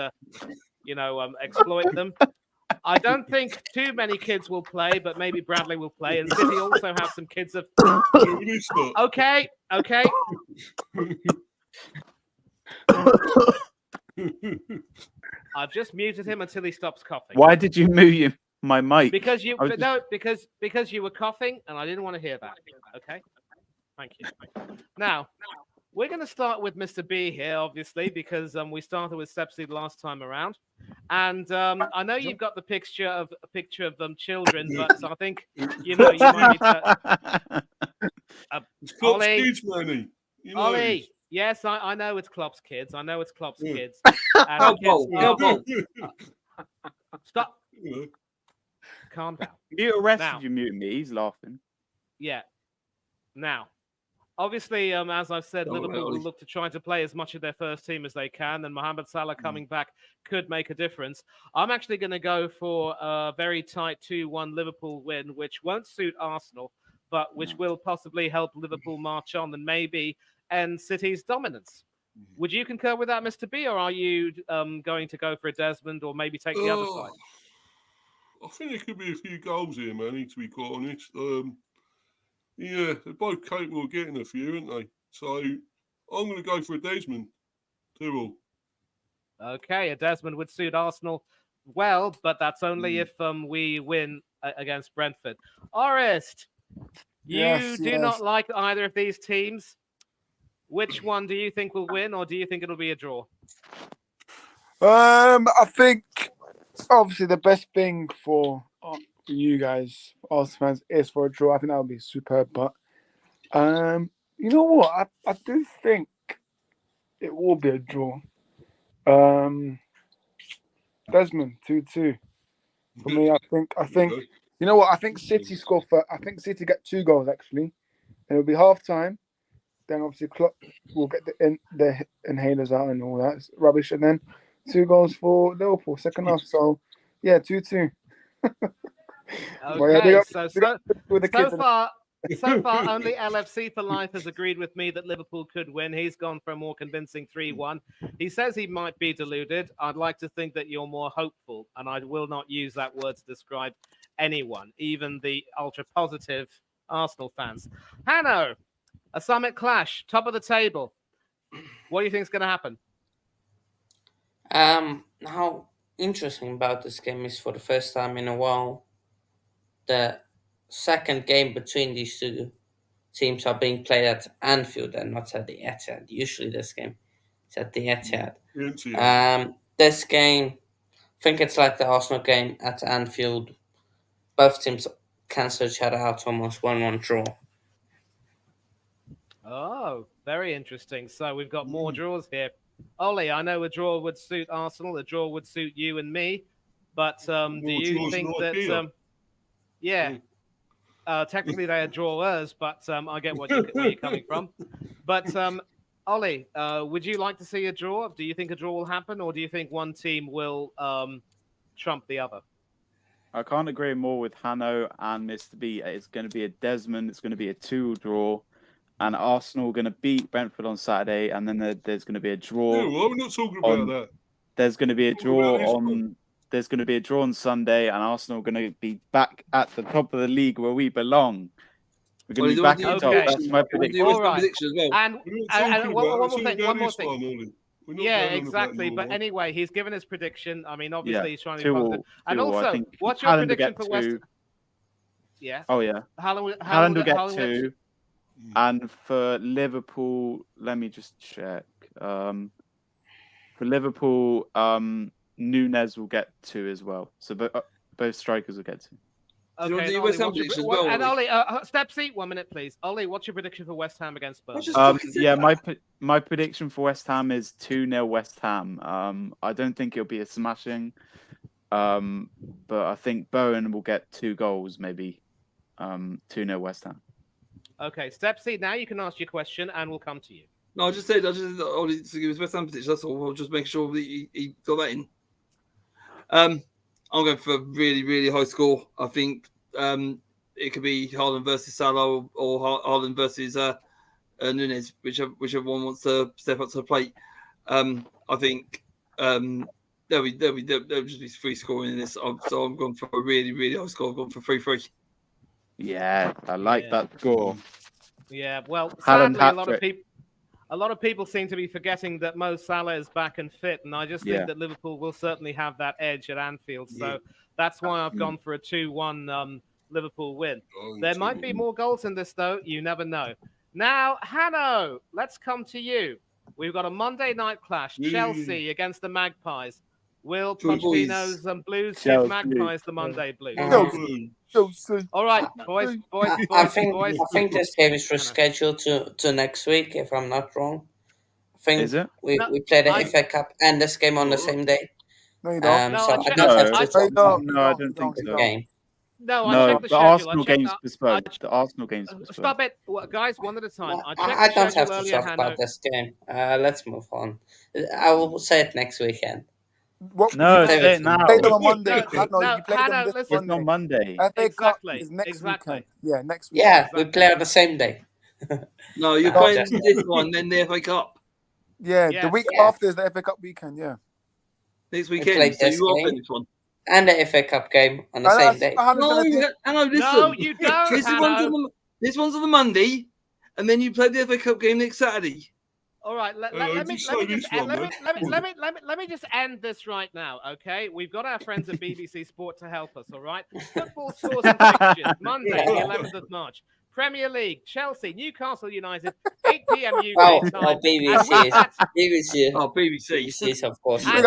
exploit them. I don't think too many kids will play, but maybe Bradley will play. And City also have some kids of. Okay. I've just muted him until he stops coughing. Why did you mute my mic? Because you were coughing, and I didn't want to hear that. Okay, thank you. Now we're going to start with Mr. B here, obviously, because we started with Sepsi last time around, and I know you've got the picture of them children, but I think you might need to. Ollie, Ollie. Yes, I know it's Klopp's kids. Kids. Stop. Calm down. You arrested you muted me. He's laughing. Yeah. Now, obviously, as I've said, Liverpool will look to try to play as much of their first team as they can, and Mohamed Salah coming back could make a difference. I'm actually going to go for a very tight 2-1 Liverpool win, which won't suit Arsenal, but which will possibly help Liverpool march on and maybe end City's dominance. Would you concur with that, Mr. B, or are you going to go for a Desmond or maybe take the other side? I think there could be a few goals here, Manny, to be quite honest. Yeah, they're both capable of getting a few, aren't they? So I'm going to go for a Desmond. 2-2. Okay, a Desmond would suit Arsenal well, but that's only if we win against Brentford. Orest, you do not like either of these teams. Which one do you think will win, or do you think it'll be a draw? I think obviously the best thing for you guys, Arsenal fans, is for a draw. I think that would be superb. But you know what? I do think it will be a draw. Desmond 2-2. For me, I think Okay. you know what? I think City score for. I think City get 2 goals actually, and it'll be half time. Then obviously Klopp will get the inhalers out and all that rubbish, and then 2 goals for Liverpool second half. So yeah, 2-2. Okay, so with the kids. so far, only LFC for Life has agreed with me that Liverpool could win. He's gone for a more convincing 3-1. He says he might be deluded. I'd like to think that you're more hopeful, and I will not use that word to describe anyone, even the ultra positive Arsenal fans. Hanno, a Summit clash, top of the table. What do you think is going to happen? How interesting about this game is for the first time in a while, the second game between these two teams are being played at Anfield and not at the Etihad. Usually this game is at the Etihad. This game, I think it's like the Arsenal game at Anfield. Both teams cancel each other out, almost 1-1 draw. Oh, very interesting. So we've got more draws here. Ollie, I know a draw would suit Arsenal, a draw would suit you and me, but do you think that? Technically they are drawers, but I get where you're coming from. But Ollie, would you like to see a draw? Do you think a draw will happen, or do you think one team will trump the other? I can't agree more with Hanno and Mr. B. It's going to be a Desmond. It's going to be a 2 draw. And Arsenal are going to beat Brentford on Saturday, and then there's going to be a draw. No, I'm not talking about that. There's going to be a draw on. There's going to be a draw on Sunday, and Arsenal are going to be back at the top of the league where we belong. We're going to be back at the top. That's my prediction. All right. Well. And one more thing. Yeah, exactly. But anyway, he's given his prediction. I mean, obviously he's trying to be positive. And also, what's your prediction for West? Yeah. Oh yeah. Haaland will get 2. And for Liverpool, let me just check. For Liverpool, Núñez will get 2 as well. So both strikers will get 2. Okay, and Ollie, step seat 1 minute, please. Ollie, what's your prediction for West Ham against Burnley? My prediction for West Ham is 2-0 West Ham. I don't think it'll be a smashing, but I think Bowen will get 2 goals, maybe 2-0 West Ham. Okay, step C. Now you can ask your question, and we'll come to you. No, I just said Ollie to give his West Ham prediction. That's all. I'll just make sure that he got that in. I'm going for a really, really high score. I think it could be Haaland versus Salah or Haaland versus Núñez, whichever one wants to step up to the plate. I think there'll just be 3 scoring in this. So I'm going for a really, really high score. I'm going for 3-3. Yeah, I like that score. Yeah, well, sadly, a lot of people seem to be forgetting that Mo Salah is back and fit, and I just think that Liverpool will certainly have that edge at Anfield. So that's why I've gone for a 2-1 Liverpool win. There might be more goals in this, though. You never know. Now, Hanno, let's come to you. We've got a Monday night clash, Chelsea against the Magpies. Will Pochettino's Blues give Magpies the Monday Blues? All right, boys. I think this game is rescheduled to next week, if I'm not wrong. I think we play the FA Cup and this game on the same day. No, you don't. I don't think so. Game. No, the Arsenal game's postponed. The Arsenal game's postponed. Stop it, guys, one at a time. I don't have to talk about this game. Let's move on. I will say it next weekend. No, say it now. Play them on Monday. It's on Monday. Exactly. Yeah, next week. Yeah, we play on the same day. No, you're playing this one, then the FA Cup. Yeah, the week after is the FA Cup weekend. Yeah, next weekend. So you are playing this one. And the FA Cup game on the same day. No, listen. No, you don't. This one's on the Monday, and then you play the FA Cup game next Saturday. All right, let me just end this right now, okay? We've got our friends at BBC Sport to help us, all right? Football scores and fixtures, Monday, the 11th of March. Premier League, Chelsea, Newcastle United, 8 p.m. UK time. BBC. Oh, BBC. BBC, of course. And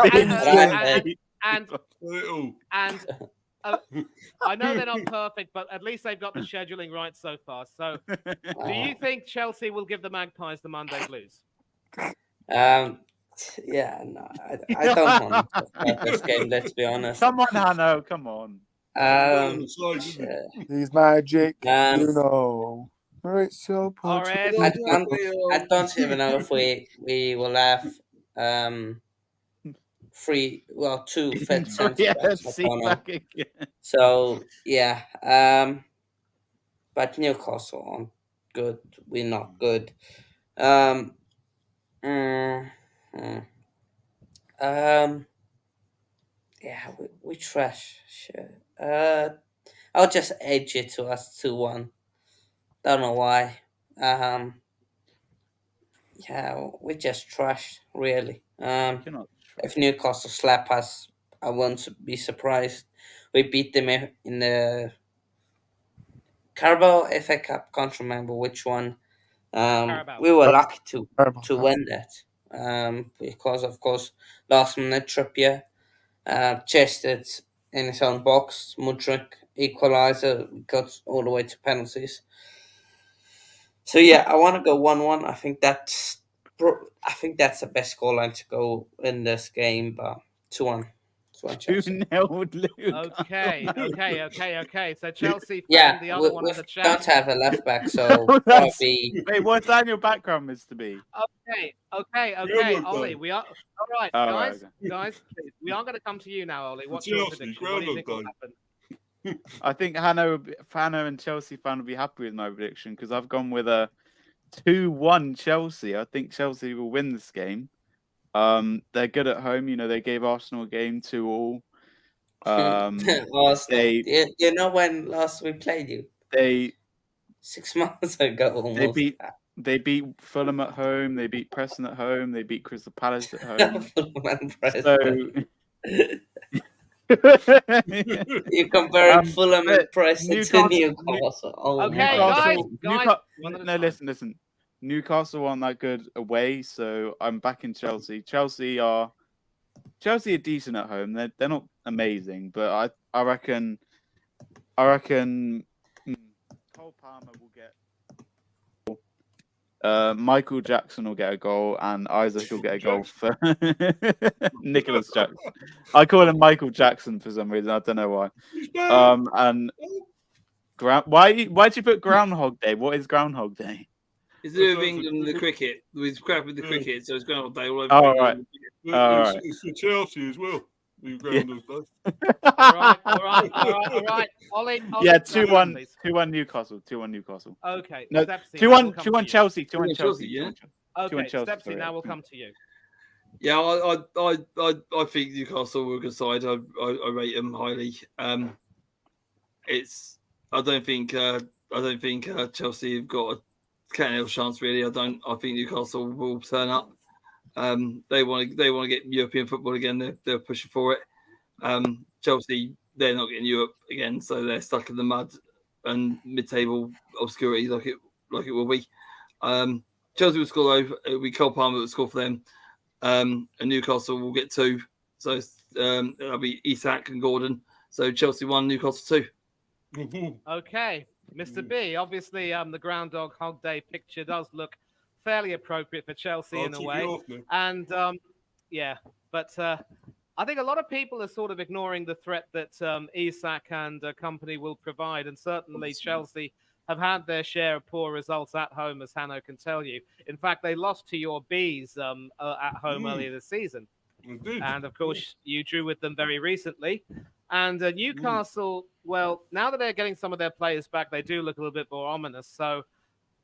I know they're not perfect, but at least they've got the scheduling right so far. So, do you think Chelsea will give the Magpies the Monday Blues? Yeah, no, I don't want to start this game. Let's be honest. Come on, Hanno. Come on. Sure. He's magic, Um, you know. Rachel RS. I don't even know if we will have two fit centre Yeah, backs. I see don't know. back again. So yeah, but Newcastle aren't good. We're not good. Um, mm, mm. Yeah, we trash. Sure. I'll just edge it to us 2-1. Don't know why. Yeah, we just trash really. You're not If Newcastle slap us, I won't be surprised. We beat them in the Carabao FA Cup. Can't remember which one. Carabao. We were lucky to Carabao. win that. Because of course last minute Trippier chested in his own box. Mudryk equalizer, got all the way to penalties. So yeah, I want to go 1-1. I think that's the best scoreline to go in this game. But 2-1, 2-1 Chelsea. 2-0 Luke. Okay. So Chelsea fan, Yeah, the other one we in the chat. don't have a left back, so That's- probably Wait, what's that in your background, Mr. B? Okay. Groundhog Ollie, Day. we are all right, Oh, guys. right, Guys, please. We are going to come to you now, Ollie. What's your Chelsea, prediction? What do you think will Groundhog happen? I think Hanno and Chelsea fan will be happy with my prediction because I've gone with a 2-1 Chelsea. I think Chelsea will win this game. They're good at home. You know, they gave Arsenal a game 2-2. Arsenal. You know when last we played you? They 6 months ago almost. they beat Fulham at home. They beat Preston at home. They beat Crystal Palace at home. So you're comparing Fulham and but Preston to Newcastle. Okay, guys. No, listen. Newcastle aren't that good away, so I'm backing Chelsea. Chelsea are decent at home. They're not amazing, but I reckon Cole Palmer will get. Michael Jackson will get a goal, and Isaac will get a goal for Nicholas Jackson. I call him Michael Jackson for some reason. I don't know why. And why'd you put Groundhog Day? What is Groundhog Day? It's to do with England and the cricket. We've crap with the cricket, so it's going all day all over. Oh, right. It's for Chelsea as well. We Groundhog Day. All right. Ollie, Yeah, please. 2-1 Newcastle. 2-1 Newcastle. Okay. No, Stepsy, 2-1 Chelsea. 2-1 Chelsea, Chelsea. yeah. Okay, 2-1 Chelsea, Stepsy, sorry. now we'll come to you. Yeah, I think Newcastle were a good side. I rate them highly. I don't think Chelsea have got a can't chance really. I think Newcastle will turn up. They want to get European football again. They're pushing for it. Chelsea, they're not getting Europe again, so they're stuck in the mud and mid-table obscurity like it will be. Chelsea will score though. It'll be Cole Palmer that will score for them, and Newcastle will get 2. So that'll be Isak and Gordon. So Chelsea 1, Newcastle 2. Okay, Mr. B. Obviously, the Groundhog Hog Day picture does look fairly appropriate for Chelsea in a way. And but I think a lot of people are sort of ignoring the threat that Isak and company will provide, and certainly Chelsea have had their share of poor results at home, as Hanno can tell you. In fact, they lost to your Bees at home earlier this season. And of course, you drew with them very recently. And Newcastle, well, now that they're getting some of their players back, they do look a little bit more ominous. So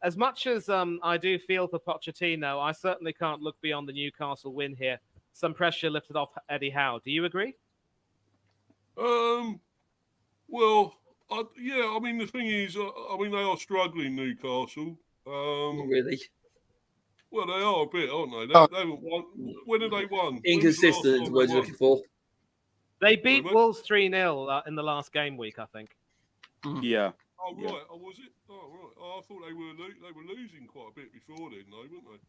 as much as I do feel for Pochettino, I certainly can't look beyond the Newcastle win here. Some pressure lifted off Eddie Howe. Do you agree? Well, I mean, the thing is, they are struggling, Newcastle. Really? Well, they are a bit, aren't they? They haven't won. When have they won? Inconsistent is what you're looking for. They beat Wolves 3-0 in the last game week, I think. Yeah. Oh, right. Oh, was it? Oh, right. Oh, I thought they were losing quite a bit before then, though, weren't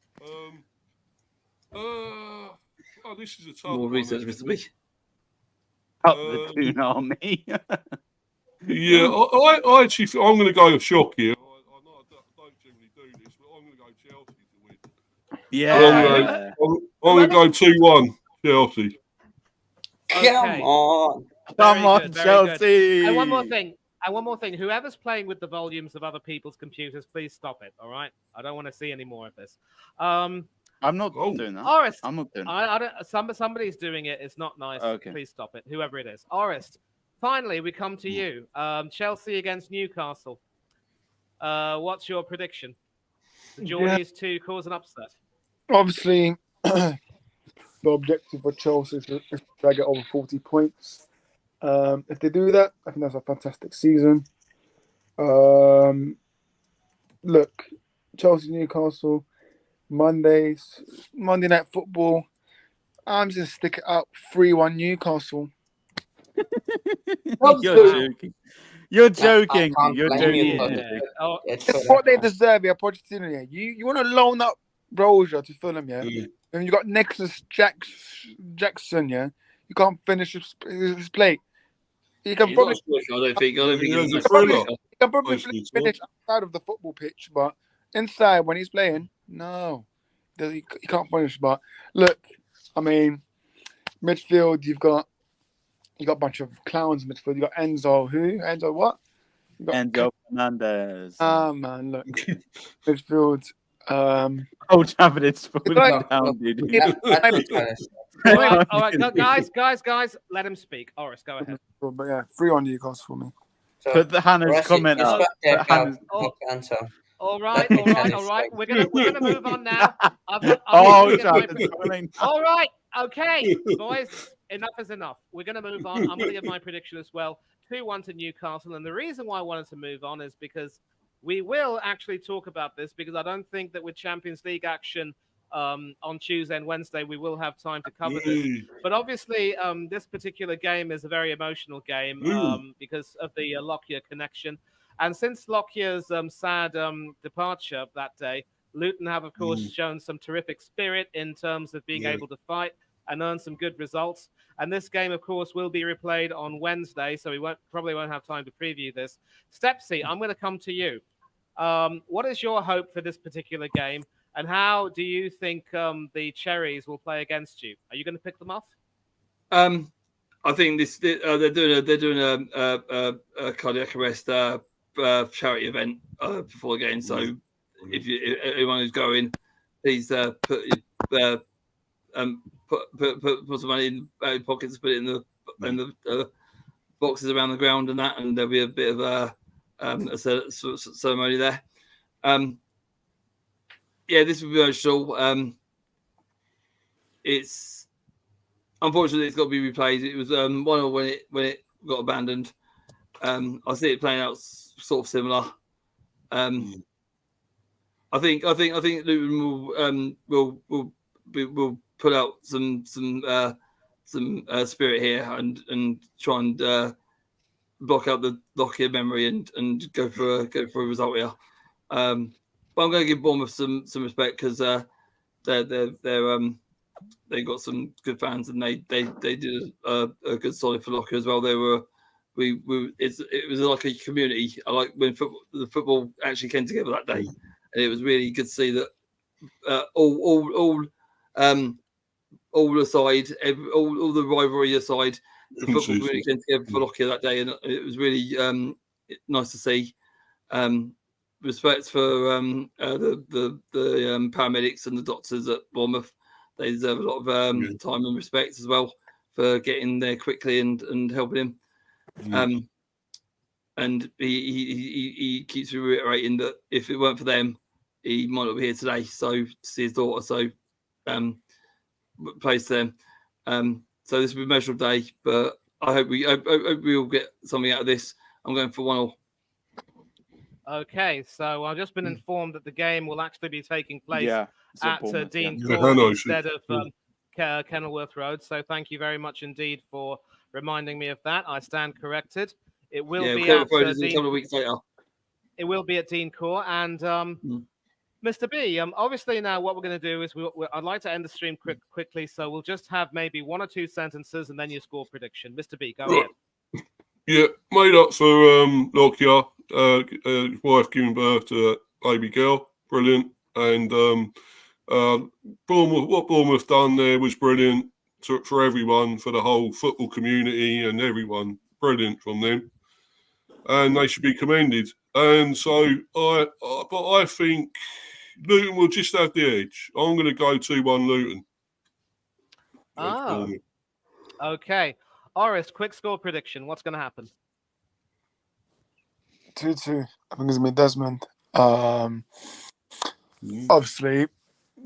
they? This is a tough More one. research, Mr. B. Up the Toon Army. Yeah, I actually think I'm going to go a shock here. I know I don't generally do this, but I'm going to go Chelsea to win. Yeah. I'm going to go 2-1 Chelsea. Come Okay. on. Come Very on, good, very good. Chelsea. And one more thing. Whoever's playing with the volumes of other people's computers, please stop it. All right. I don't want to see any more of this. I'm not doing that. Orist, I'm not doing that. I don't. Somebody's doing it. It's not nice. Okay. Please stop it. Whoever it is. Orist. Finally, we come to you. Chelsea against Newcastle. What's your prediction? The Geordies to cause an upset. Obviously, the objective for Chelsea is to drag it over 40 points. If they do that, I think that's a fantastic season. Look, Chelsea, Newcastle, Monday Night Football. I'm just going to stick it out 3-1 Newcastle. You're joking. You're joking. I can't You're blame you, joking. but Oh, It's what they deserve, yeah, Pochettino. Yeah. You want to loan up Brozier to Fulham, yeah? And you got Nicholas Jackson, yeah? You can't finish his plate. You can He's probably, not a scorer, I don't think. He's a he's thriller. you can probably Mostly, finish outside of the football pitch, but inside when he's playing, no. He can't finish. But look, I mean, midfield, you got a bunch of clowns in midfield. You got Enzo, who? Enzo what? You got Enzo Fernandez. man, look. Midfield. Old Trafford is falling like- down, dude. all right, guys, let him speak. Oris, go ahead. But yeah, 3-1 Newcastle for me. So, Put the Hannah's comment up. Put Hannah's... answer. All right. We're gonna move on now. Oh, All right, okay, boys. Enough is enough. We're gonna move on. I'm gonna give my prediction as well. 2-1 to Newcastle, and the reason why I wanted to move on is because we will actually talk about this because I don't think that with Champions League action on Tuesday and Wednesday we will have time to cover this. But obviously, this particular game is a very emotional game because of the Lockyer connection. And since Lockyer's sad departure that day, Luton have, of course, shown some terrific spirit in terms of being able to fight and earn some good results. And this game, of course, will be replayed on Wednesday, so we probably won't have time to preview this. Stepsy, I'm going to come to you. What is your hope for this particular game, and how do you think the Cherries will play against you? Are you going to pick them off? I think they're doing a cardiac arrest charity event before the game. So if anyone who's going, please put some money in your pockets, put it in the boxes around the ground and that, and there'll be a bit of a ceremony there. This will be emotional. It's unfortunately it's got to be replayed. It was 1-0 when it got abandoned. I see it playing out sort of similar. I think Luton will put out some spirit here and try and block out the Lockyer memory and go for a result here. But I'm going to give Bournemouth some respect because they got some good fans and they did a good solid for Lockyer as well. They were it was like a community. I like when the football actually came together that day, and it was really good to see that all aside, all the rivalry aside, the football community came together for Lockyer that day, and it was really nice to see. Respect for the paramedics and the doctors at Bournemouth. They deserve a lot of time and respect as well for getting there quickly and helping him. And he keeps reiterating that if it weren't for them, he might not be here today. So to see his daughter, so plays to them. So this will be a emotional day, but I hope we all get something out of this. I'm going for 1-1. Okay, so I've just been informed that the game will actually be taking place at Dean Court instead of Kenilworth Road. So thank you very much indeed for reminding me of that. I stand corrected. It will be at a couple of weeks later. It will be at Dean Court. And Mr. B, obviously now what we're going to do is I'd like to end the stream quickly, so we'll just have maybe one or two sentences and then your score prediction. Mr. B, go ahead. Yeah, made up for Lockyer. His wife giving birth to a baby girl, brilliant, and What Bournemouth done there was brilliant for everyone, for the whole football community and everyone. Brilliant from them, and they should be commended. And so I think Luton will just have the edge. I'm going to go 2-1 Luton. Oh, okay. Oris, quick score prediction. What's going to happen? 2-2. I think it's going to be Desmond. Obviously,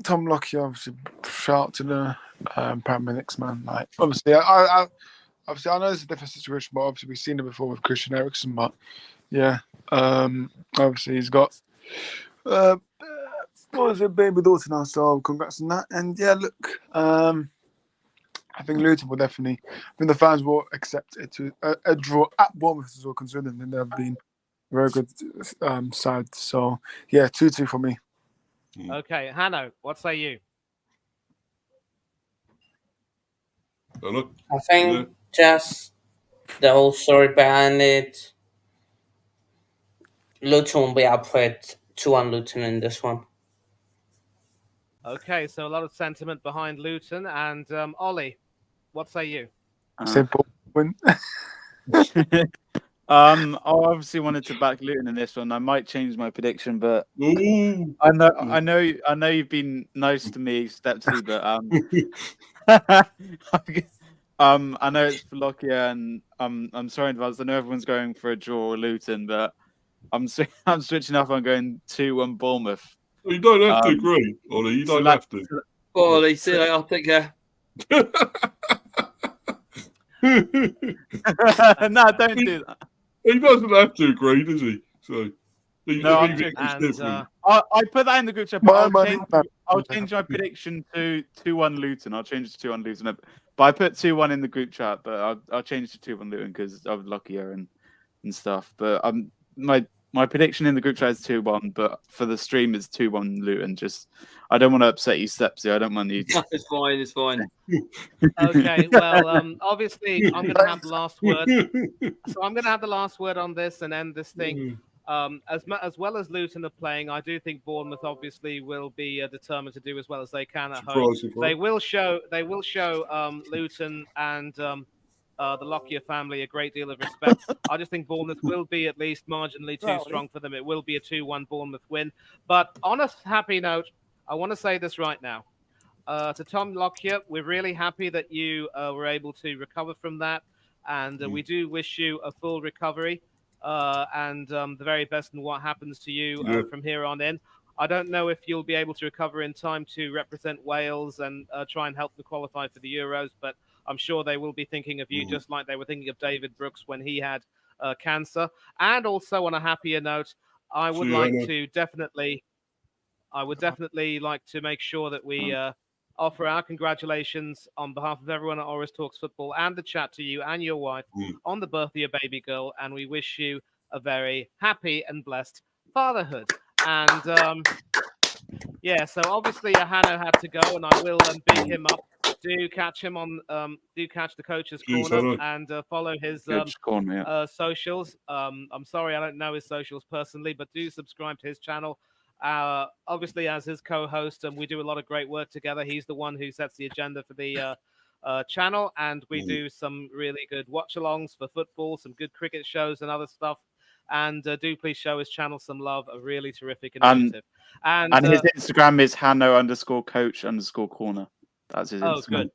Tom Lockyer, obviously, shout out to the paramedics, man. Like, obviously, I know it's a different situation, but obviously we've seen it before with Christian Eriksen. But yeah, obviously he's got what was it, baby daughter now, so congrats on that. And yeah, look, I think Luton will definitely. I think the fans will accept it to a draw at Bournemouth as well, considering they've been very good side. So yeah, 2-2 for me. Okay, Hanno, what say you? I think just the whole story behind it. Luton will be outplayed 2-1 Luton in this one. Okay, so a lot of sentiment behind Luton. And Ollie, what say you? Simple win. I obviously wanted to back Luton in this one. I might change my prediction, but I know you've been nice to me, Stepsy, but I know it's for Lockyer, and I'm sorry in advance. I know everyone's going for a draw or Luton, but I'm switching up. I'm going 2-1 Bournemouth. You don't have to agree, Ollie. You don't have to. Ollie, see you later. Take care. No, don't do that. He doesn't have to agree, does he? So no, I put that in the group chat, but I'll change my prediction to 2-1 Luton. I'll change it to 2-1 Luton. But I put 2-1 in the group chat, but I'll change to 2-1 Luton because of Lockyer and stuff. But my prediction in the group chat is 2-1, but for the stream it's 2-1 Luton. Just I don't want to upset you, Stepsy. I don't want you to... It's fine. It's fine. Okay, well, obviously I'm going to have the last word. So I'm going to have the last word on this and end this thing. As well as Luton are playing, I do think Bournemouth obviously will be determined to do as well as they can at home. They will show Luton and the Lockyer family a great deal of respect. I just think Bournemouth will be at least marginally too strong for them. It will be a 2-1 Bournemouth win. But on a happy note, I want to say this right now. To Tom Lockyer, we're really happy that you were able to recover from that. And we do wish you a full recovery and the very best in what happens to you from here on in. I don't know if you'll be able to recover in time to represent Wales and try and help them qualify for the Euros, but I'm sure they will be thinking of you just like they were thinking of David Brooks when he had cancer. And also on a happier note, I would definitely like to make sure that we offer our congratulations on behalf of everyone at Oris Talks Football and the chat to you and your wife on the birth of your baby girl, and we wish you a very happy and blessed fatherhood. And so obviously Hanno had to go, and I will big him up. Do catch him on do catch the Coach's Corner and follow his socials. I'm sorry I don't know his socials personally, but do subscribe to his channel. Obviously, as his co-host, and we do a lot of great work together. He's the one who sets the agenda for the channel, and we do some really good watch-alongs for football, some good cricket shows and other stuff. And do please show his channel some love. A really terrific initiative. And his Instagram is Hanno_coach_corner. That's his Instagram. Good.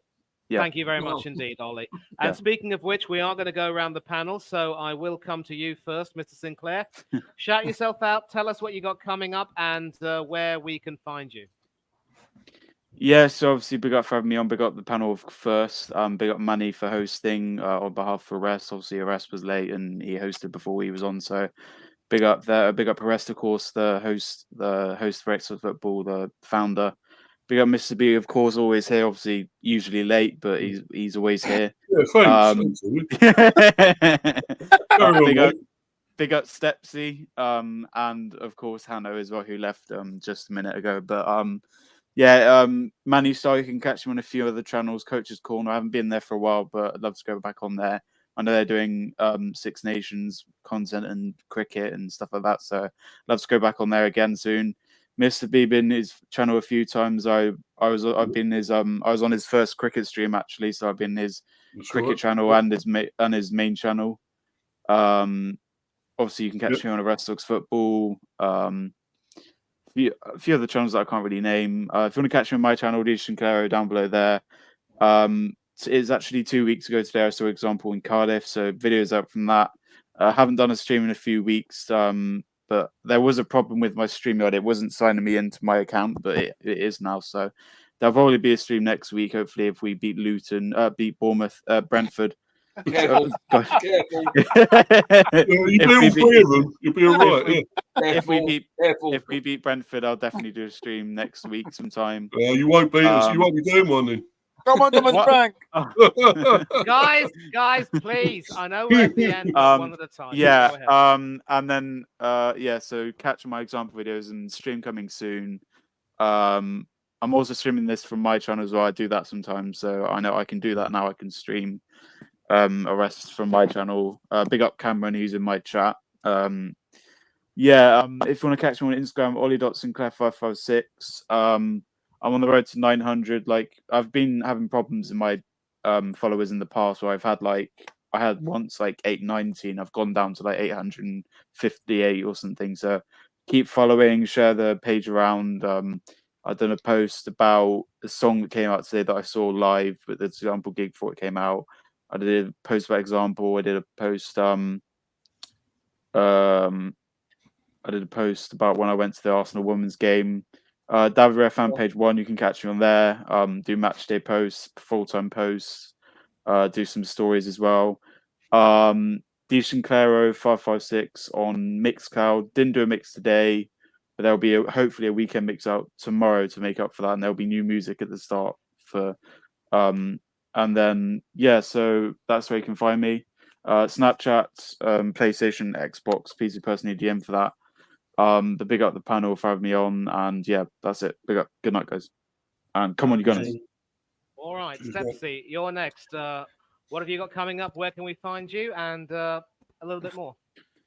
Yeah. Thank you very much indeed, Ollie. And speaking of which, we are going to go around the panel. So I will come to you first, Mr. Sinclair. Shout yourself out. Tell us what you got coming up and where we can find you. Yeah, so obviously big up for having me on. Big up the panel first. Big up Manny for hosting on behalf of Arrest. Obviously Arrest was late and he hosted before he was on. So big up there. Big up Arrest, of course, the host for Excellent Football, the founder. Big up Mr. B, of course, always here. Obviously, usually late, but he's always here. Yeah, thanks. Big up Stepsy, and of course Hanno as well, who left just a minute ago. But Manny, so you can catch him on a few other channels. Coach's Corner. I haven't been there for a while, but I'd love to go back on there. I know they're doing Six Nations content and cricket and stuff like that, so I'd love to go back on there again soon. Mr. B been his channel a few times. I've been his I was on his first cricket stream actually, so I've been his cricket channel and his main channel. Obviously you can catch me on Arrest Dogs Football. A few other channels that I can't really name. If you want to catch me on my channel, DJ Sinclairo down below there. It's actually 2 weeks ago today. I saw an example in Cardiff, so videos out from that. I haven't done a stream in a few weeks, but there was a problem with my StreamYard. It wasn't signing me into my account, but it is now. So there'll probably be a stream next week. Hopefully, if we beat Bournemouth, Brentford. Careful. Careful. You beat all three of them, you'll be all right. If we beat Brentford, I'll definitely do a stream next week sometime. You won't beat us. You won't be doing one then. Come on, Thomas Frank. guys, please. I know we're at the end, but one at a time. Yeah. And then so catch my example videos and stream coming soon. I'm also streaming this from my channel as well. I do that sometimes, so I know I can do that now. I can stream Arrests from my channel. Big up Cameron, who's in my chat. If you want to catch me on Instagram, ollie.sinclair556. I'm on the road to 900. Like, I've been having problems in my followers in the past where I had once like 890 and I've gone down to like 858 or something. So keep following, share the page around. I've done a post about a song that came out today that I saw live with the example gig before it came out. I did a post about example. I did a post about when I went to the Arsenal women's game. David Rare fan page 1, you can catch me on there. Do match day posts, full-time posts, do some stories as well. D. Sinclairo 556 on Mixcloud. Didn't do a mix today, but there'll be hopefully a weekend mix out tomorrow to make up for that, and there'll be new music at the start for and then so that's where you can find me. Snapchat, PlayStation, Xbox, PC personally DM for that. The big up the panel for having me on, and that's it. Big up. Good night, guys. And come on, you guys. All right, Stepsy, you're next. What have you got coming up? Where can we find you? And a little bit more.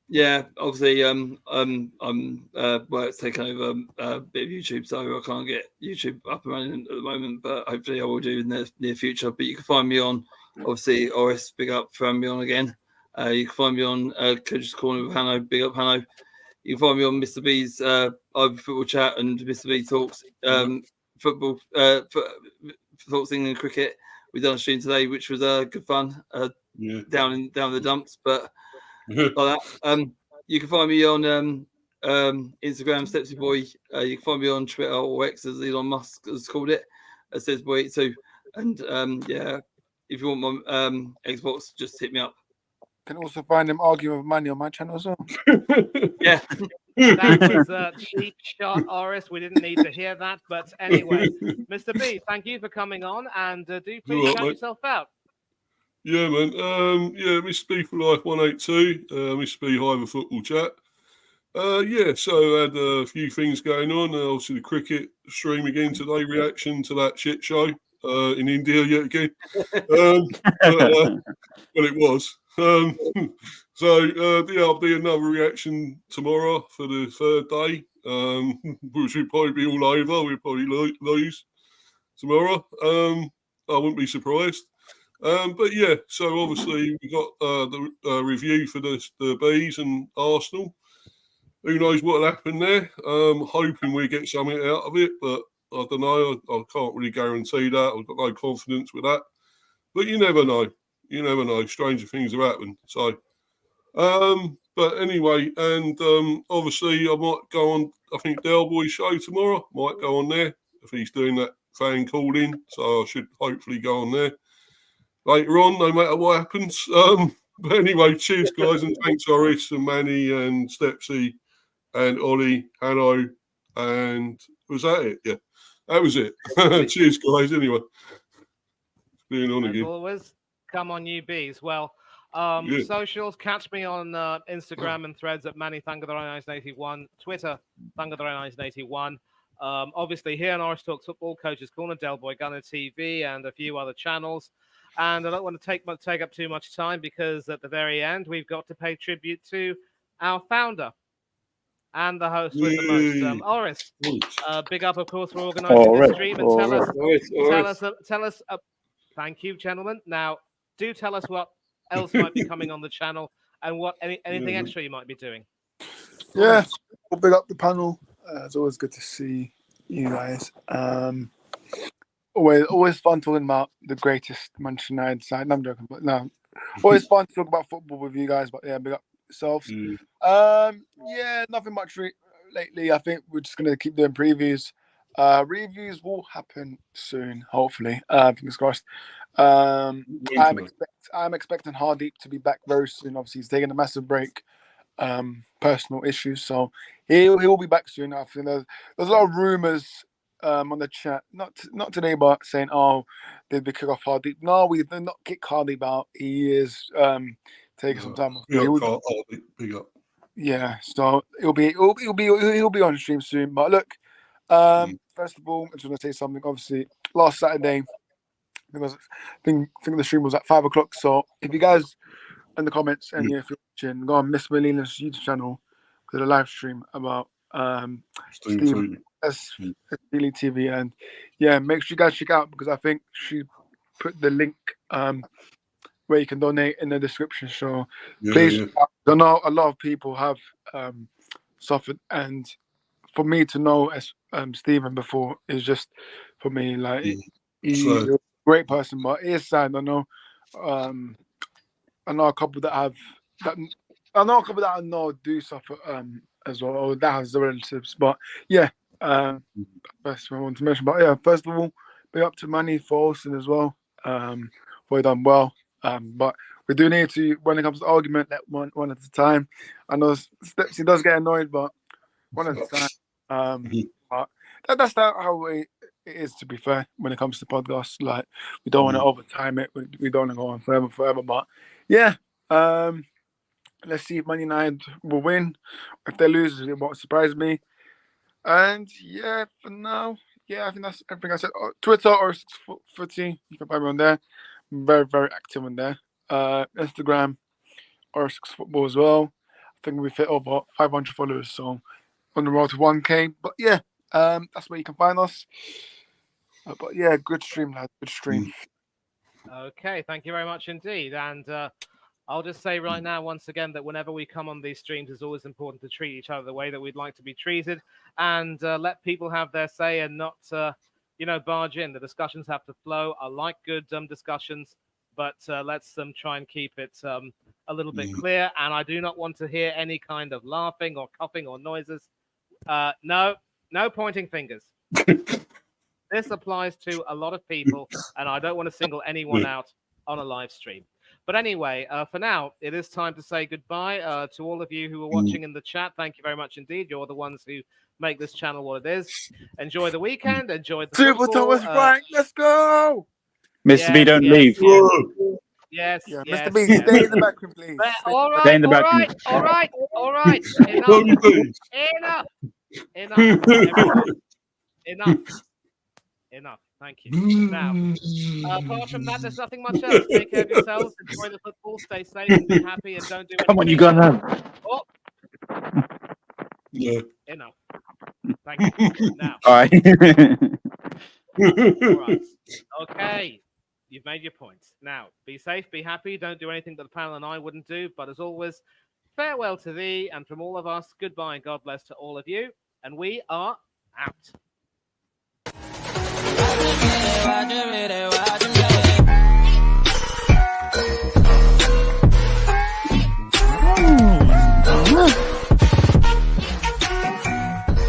Yeah, obviously, work's taken over a bit of YouTube, so I can't get YouTube up and running at the moment, but hopefully I will do in the near future. But you can find me on, obviously, Oris, big up for having me on again. You can find me on Coach's Corner with Hanno, big up Hanno. You can find me on Mr. B's Football Chat and Mr. B Talks football, thoughts England cricket. We done a stream today, which was good fun. Down in the dumps, but like that. You can find me on Instagram, Stepsy Boy. You can find me on Twitter or X, as Elon Musk has called it, Stepsy Boy 82. And if you want my Xbox, just hit me up. Can also find him arguing with Manny on my channel as well. Yeah. That was a cheap shot, Oris. We didn't need to hear that. But anyway, Mr. B, thank you for coming on. And do please shout yourself out. Yeah, man. Mr. B for Life 182. Mr. B Hive Football Chat. So I had a few things going on. Obviously, the cricket stream again today, reaction to that shit show in India yet again. Well, it was. I'll be another reaction tomorrow for the third day, which will probably be all over. We'll probably lose tomorrow. I wouldn't be surprised. So obviously we got the review for the Bees and Arsenal. Who knows what'll happen there? Hoping we get something out of it, but I don't know. I can't really guarantee that. I've got no confidence with that. But you never know. You never know. Stranger things have happened. So, but anyway, and obviously I might go on, I think, Del Boy's show tomorrow. Might go on there if he's doing that fan call in. So I should hopefully go on there later on, no matter what happens. But anyway, cheers, guys, and thanks, Oris and Manny and Stepsy and Ollie, Hanno, and was that it? Yeah, that was it. Cheers, guys. Anyway, being on again. As always, come on, you bees. Well, socials, catch me on Instagram and Threads at Manny Thangatharai1981, Twitter Thangatharai1981. Obviously, here on Oris Talks Football, Coach's Corner, Del Boy Gunner TV, and a few other channels. And I don't want to take up too much time because at the very end, we've got to pay tribute to our founder. and the host with the most. Yay. Oris, Right. big up, of course, for organising All this right, stream and all tell right. us. Tell us. Thank you, gentlemen. Now, do tell us what else might be coming on the channel and what anything Yeah. extra you might be doing. Yeah, we'll big up the panel. It's always good to see you guys. Always fun talking about the greatest Manchester United side. No, I'm joking, but no, always fun to talk about football with you guys. But yeah, big up yourselves. Yeah, nothing much lately. I think we're just gonna keep doing previews. Reviews will happen soon, hopefully. Fingers crossed. I'm expecting Hardeep to be back very soon. Obviously, he's taking a massive break. Personal issues, so he will be back soon. I think there's a lot of rumors on the chat, not today, but saying, oh, did we kick off Hardeep? No, we did not kick Hardeep out. He is taking some time off. Big up. Yeah, so he'll be on stream soon. But look, first of all, I just want to say something. Obviously, last Saturday, I think the stream was at 5 o'clock. So if you guys in the comments and if you're watching, go on Miss Melina's YouTube channel with a live stream about Steve Steely TV, and yeah, make sure you guys check out because I think she put the link where you can donate in the description. So please, I know a lot of people have suffered, and for me to know as Stephen before is just for me like he's a great person, but it is sad. I know a couple that I know do suffer as well, or that has the relatives. But yeah, that's what I want to mention. But yeah, first of all, big up to Manny for hosting as well. We done well. But we do need to, when it comes to argument, let one at a time. I know Stepsy does get annoyed, but one at a time. But that's how it is, to be fair, when it comes to podcasts. Like, we don't want to overtime it. We don't want to go on forever. But yeah, let's see if Man United will win. If they lose, it won't surprise me. And yeah, for now, I think that's everything I said. Twitter or Footy, you can find me on there. I'm very, very active on there. Instagram or Football as well. I think we fit over 500 followers, so on the road to 1K. But yeah, that's where you can find us. But yeah, good stream, lad. Good stream. Okay, thank you very much indeed. And I'll just say right now, once again, that whenever we come on these streams, it's always important to treat each other the way that we'd like to be treated and let people have their say and not, barge in. The discussions have to flow. I like good discussions, but let's try and keep it a little bit clear. And I do not want to hear any kind of laughing or coughing or noises. No pointing fingers. This applies to a lot of people, and I don't want to single anyone out on a live stream. But anyway, for now, it is time to say goodbye to all of you who are watching in the chat. Thank you very much indeed. You're the ones who make this channel what it is. Enjoy the weekend. Enjoy the Super football. Thomas Frank, let's go! Mr. B, don't leave. Yes. Yeah, Mr. B, stay in the back room, please. All right. Stay in the back room. All right. Enough. Thank you. Now, apart from that, there's nothing much else. Take care of yourselves. Enjoy the football. Stay safe and be happy. And don't do anything. Come on, you got him. Oh. Yeah. Enough. Thank you. Now. All right. All right. Okay. You've made your points. Now, be safe, be happy. Don't do anything that the panel and I wouldn't do. But as always, farewell to thee. And from all of us, goodbye and God bless to all of you. And we are out.